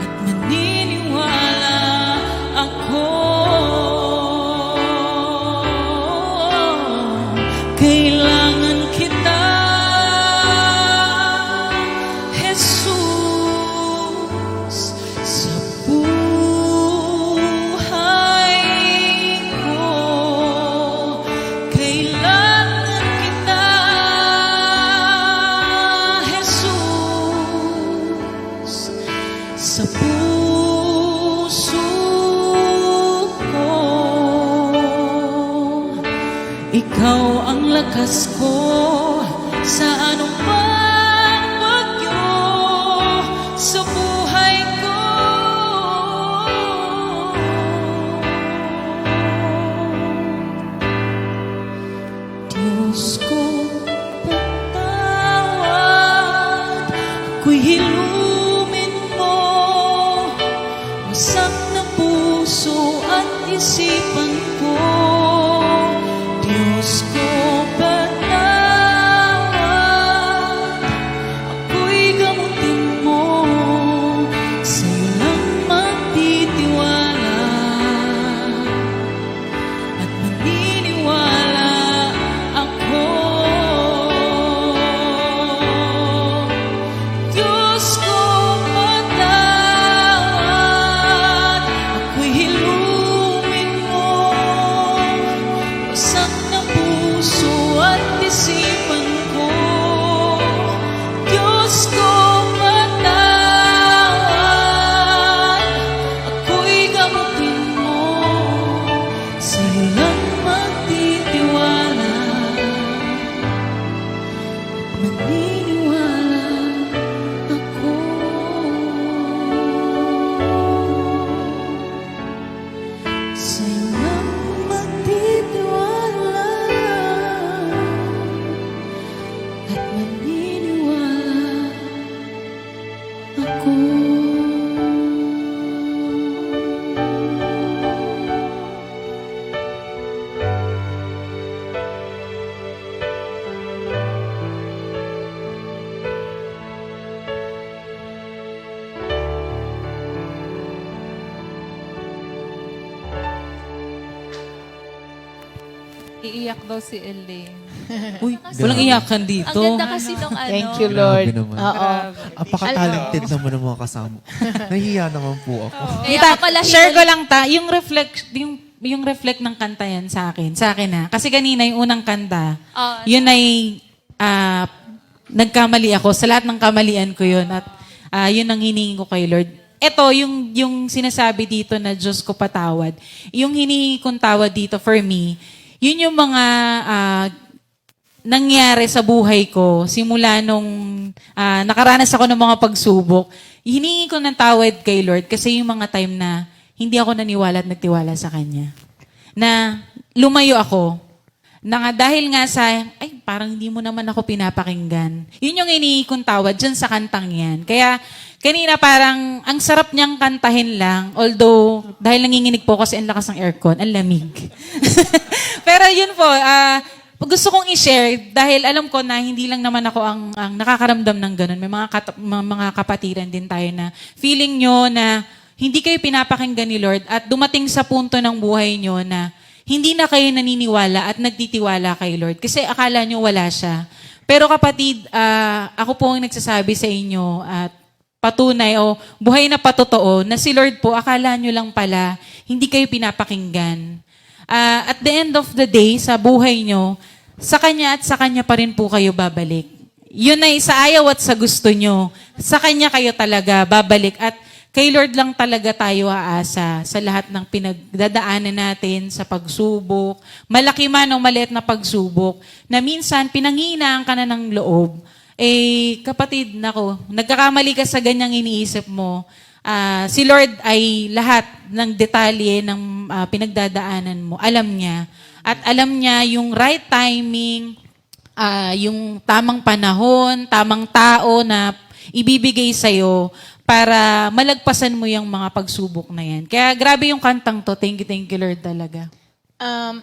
at maniniwala ako. puso ko. Ikaw ang lakas ko sa anumang bagyo sa buhay ko. Diyos ko, patawad, ako'y hilumin mo. Wasak na puso at isipan ko. Diyos ko, patawad, ako'y gamutin mo. Sa'yo lang magtitiwala at maniniwala ako. Diyos ko, patawad, ako'y hilumin mo. Wasak na puso at isipan ko. Diyos ko, patawad, ako'y gamutin mo. Sa'yo lang magtitiwala at maniniwala ako. Sa'yo lang magtitiwala at maniniwala ako. Iiyak daw si Elaine. Uy, walang iyakan dito. Ang ganda kasi nung ano. Thank you, Lord. Grabe naman. Oo. Apaka-talented naman ng mga kasama. Nahihiya naman po ako. Kaya Tita, pala share ko lang yung reflect ng kanta yan sa akin na. Kasi kanina yung unang kanta, yun ay nagkamali ako. Sa lahat ng kamalian ko yun. At yun ang hiningi ko kay Lord. Ito, yung sinasabi dito na Diyos ko patawad. Yung hiningi kong tawad dito for me, yun yung mga nangyari sa buhay ko simula nung nakaranas ako ng mga pagsubok. Hiningi ko ng tawad kay Lord kasi yung mga time na hindi ako naniwala at nagtiwala sa Kanya. Na lumayo ako. Na nga, dahil nga sa, ay parang hindi mo naman ako pinapakinggan. Yun yung hiningi kong tawad dyan sa kantang yan. Kaya kanina parang ang sarap niyang kantahin lang. Although, dahil nanginginig po kasi ang lakas ng aircon, ang lamig. Pero yun po, gusto kong i-share dahil alam ko na hindi lang naman ako ang nakakaramdam ng ganun. May mga kapatiran din tayo na feeling nyo na hindi kayo pinapakinggan ni Lord at dumating sa punto ng buhay nyo na hindi na kayo naniniwala at nagtitiwala kay Lord kasi akala nyo wala siya. Pero kapatid, ako po ang nagsasabi sa inyo at patunay o buhay na patotoo na si Lord po, akala nyo lang pala, hindi kayo pinapakinggan. At the end of the day, sa buhay nyo, sa Kanya at sa Kanya pa rin po kayo babalik. Yun ay sa ayaw at sa gusto nyo. Sa Kanya kayo talaga babalik. At kay Lord lang talaga tayo aasa sa lahat ng pinagdadaanan natin sa pagsubok. Malaki man o maliit na pagsubok, na minsan pinanghihinaan ka na ng loob. Kapatid, nako, nagkakamali ka sa ganyang iniisip mo. Si Lord ay lahat ng detalye ng pinagdadaanan mo, alam niya. At alam niya yung right timing, yung tamang panahon, tamang tao na ibibigay sa'yo para malagpasan mo yung mga pagsubok na yan. Kaya grabe yung kantang to. Thank you Lord talaga.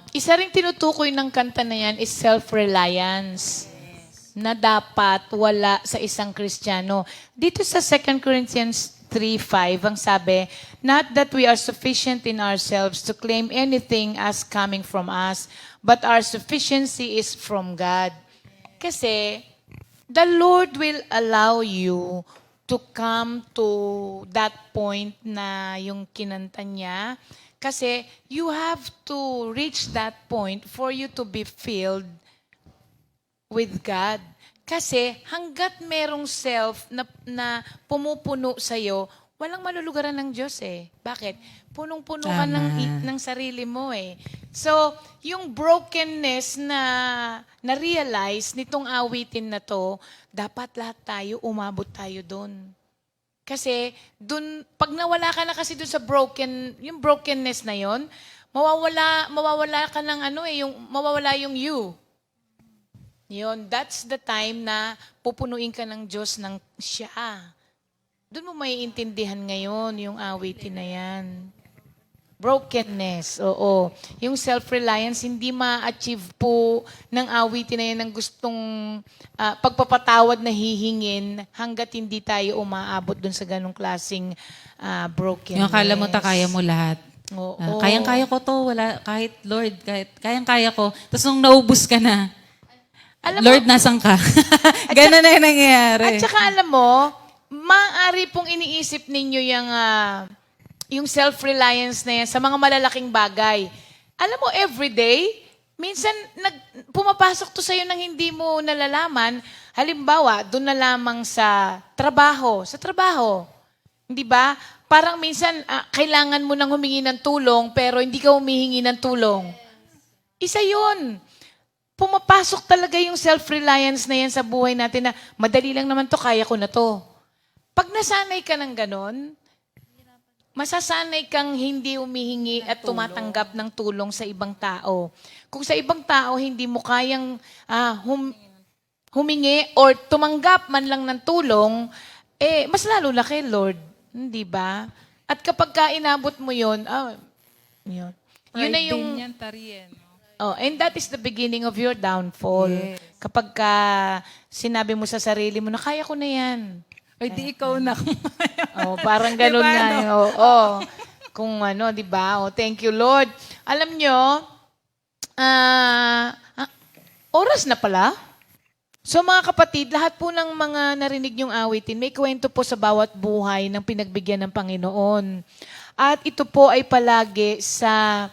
Isa ring tinutukoy ng kanta na yan is self-reliance na dapat wala sa isang Kristiyano. Dito sa 2 Corinthians 3:5, ang sabi, not that we are sufficient in ourselves to claim anything as coming from us, but our sufficiency is from God. Kasi, the Lord will allow you to come to that point na yung kinanta niya. Kasi, you have to reach that point for you to be filled with God. Kasi hanggat merong self na pumupuno sa'yo, walang malulugaran ng Diyos eh. Bakit? Punong-puno ka ng sarili mo eh. So, yung brokenness na na-realize nitong awitin na to, dapat lahat tayo, umabot tayo doon. Kasi, dun, pag nawala ka na kasi doon sa yung brokenness na yon, mawawala ka ng mawawala yung you. Yun, that's the time na pupunuin ka ng Diyos ng siya. Doon mo maiintindihan ngayon yung awitin na yan. Brokenness, oo. Yung self-reliance, hindi ma-achieve po ng awitin na yan ng gustong pagpapatawad na hihingin hanggat hindi tayo umaabot doon sa ganong klaseng brokenness. Yung akala mo kaya mo lahat. Oo. Kayang-kaya ko to, wala, kahit Lord, kayang-kaya ko. Tapos nung naubos ka na, Lord, nasan ka? Ganun na yung nangyayari. At saka alam mo, maaari pong iniisip ninyo yung self-reliance na yan sa mga malalaking bagay. Alam mo, everyday, minsan pumapasok to sa'yo nang hindi mo nalalaman. Halimbawa, doon na lamang sa trabaho. Sa trabaho. Hindi ba? Parang minsan, kailangan mo nang humingi ng tulong, pero hindi ka humihingi ng tulong. Isa yun. Pumapasok talaga yung self-reliance na yan sa buhay natin na madali lang naman to, kaya ko na to. Pag nasanay ka ng ganon, masasanay kang hindi humihingi at tumatanggap ng tulong sa ibang tao. Kung sa ibang tao hindi mo kayang humingi or tumanggap man lang ng tulong, mas lalo na kay Lord. Hindi ba? At kapag inabot mo yun, yun. Yun na yung... Yan, tarien. Oh, and that is the beginning of your downfall. Yes. Kapag sinabi mo sa sarili mo na kaya ko na yan. Ay, di ikaw na. Oh, parang ganun Diba, nga. no? Kung di ba? Oh, thank you, Lord. Alam nyo, oras na pala. So mga kapatid, lahat po ng mga narinig nyong awitin, may kwento po sa bawat buhay ng pinagbigyan ng Panginoon. At ito po ay palagi sa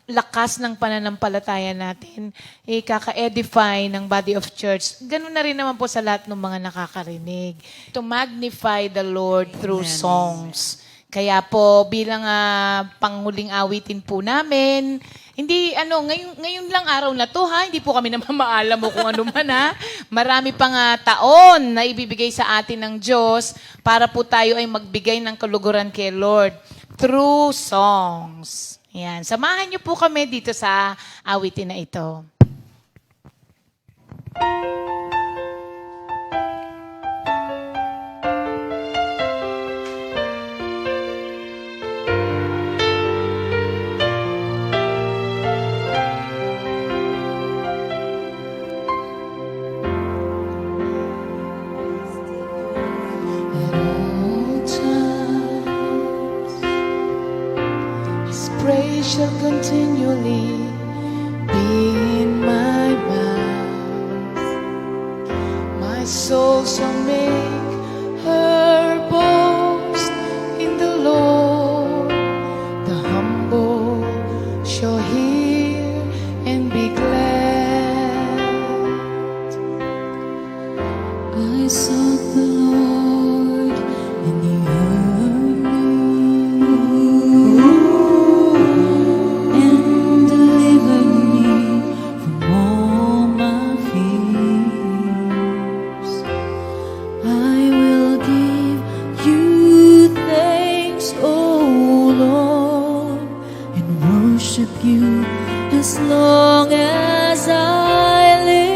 lakas ng pananampalataya natin, ikaka-edify ng body of church. Ganun na rin naman po sa lahat ng mga nakakarinig. To magnify the Lord through songs. Kaya po, bilang panghuling awitin po namin, hindi, ngayon lang araw na to, hindi po kami naman maalam mo kung ano man, Marami pang taon na ibibigay sa atin ng Diyos para po tayo ay magbigay ng kaluguran kay Lord through songs. Yan. Samahan niyo po kami dito sa awitin na ito. Praise shall continually be in my mouth. My soul shall make her boast in the Lord. The humble shall hear and be glad. I sought the Lord and He heard me and delivered me from all my fears. I will give you thanks, O Lord, and worship you as long as I live.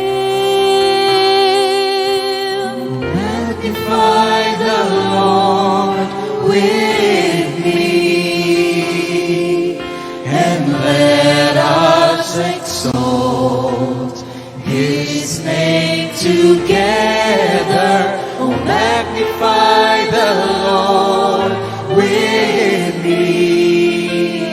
Magnify the Lord with me, and let us exalt His name together. Oh, magnify the Lord with me,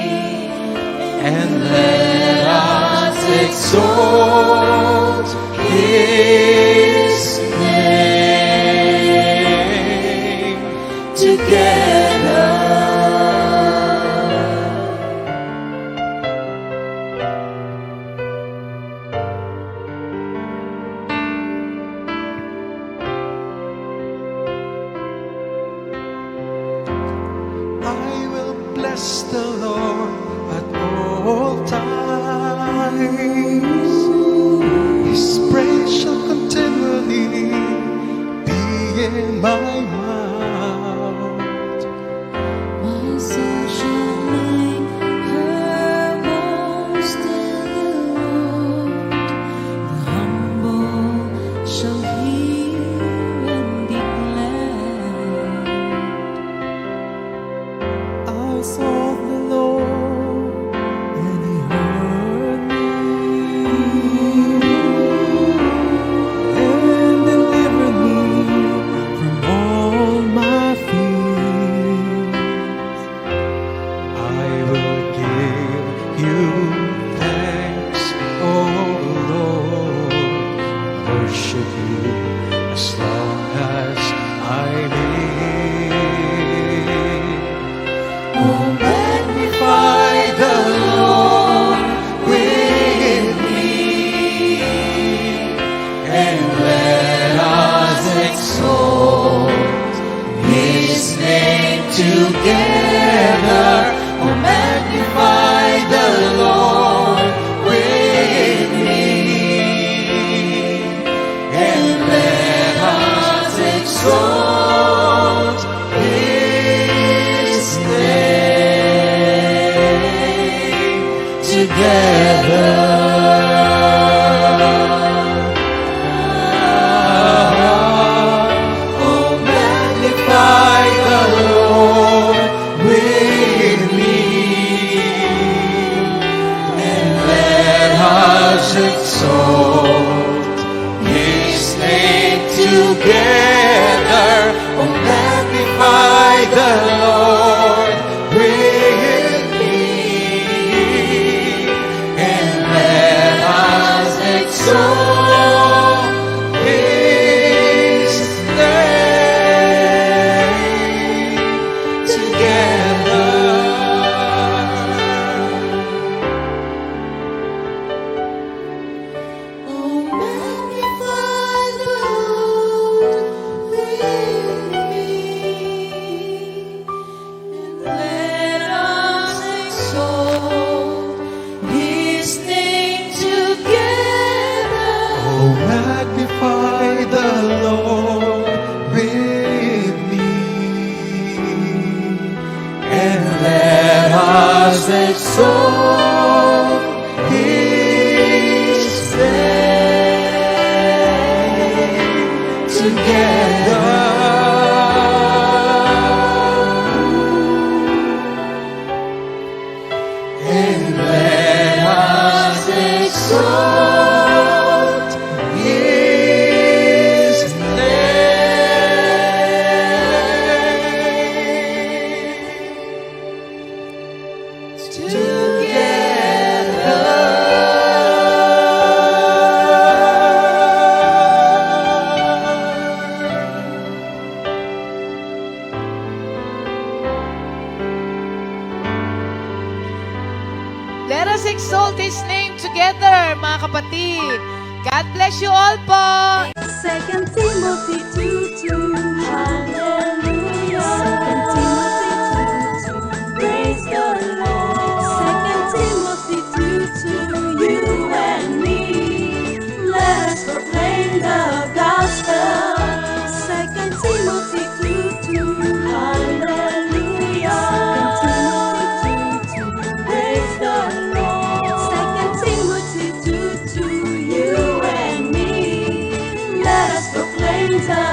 and let us exalt His name together. bless the Lord at all times. His praise shall continually be in my mouth. My soul shall make her boast in the Lord. The humble shall hear and be glad. I sought the Lord, and He heard me, and delivered me from all my fears. I will give you thanks, O Lord, worship you as long as I live. Oh, magnify the Lord with me, and let us exalt His name together. Oh, magnify the Lord with me, and let us exalt His name together. Oh, magnify the Lord with me, and let us exalt His name together. Oh, magnify the Lord with me, and let us exalt His name together. Oh, magnify the Lord with me, and let us exalt His name together. Oh, magnify the Lord with me, and let us exalt His name together. And let us exalt His name together. Let us exalt His name together, mga kapatid. God bless you all po. 2 Timothy 2:2. Hallelujah. 2 Timothy 2:2. Praise the Lord. 2 Timothy 2:2. You and me, let us proclaim the gospel. 2 Timothy 2:2. Hallelujah. 2 Timothy 2:2. Praise the Lord. 2 Timothy 2:2. You and me, let us proclaim the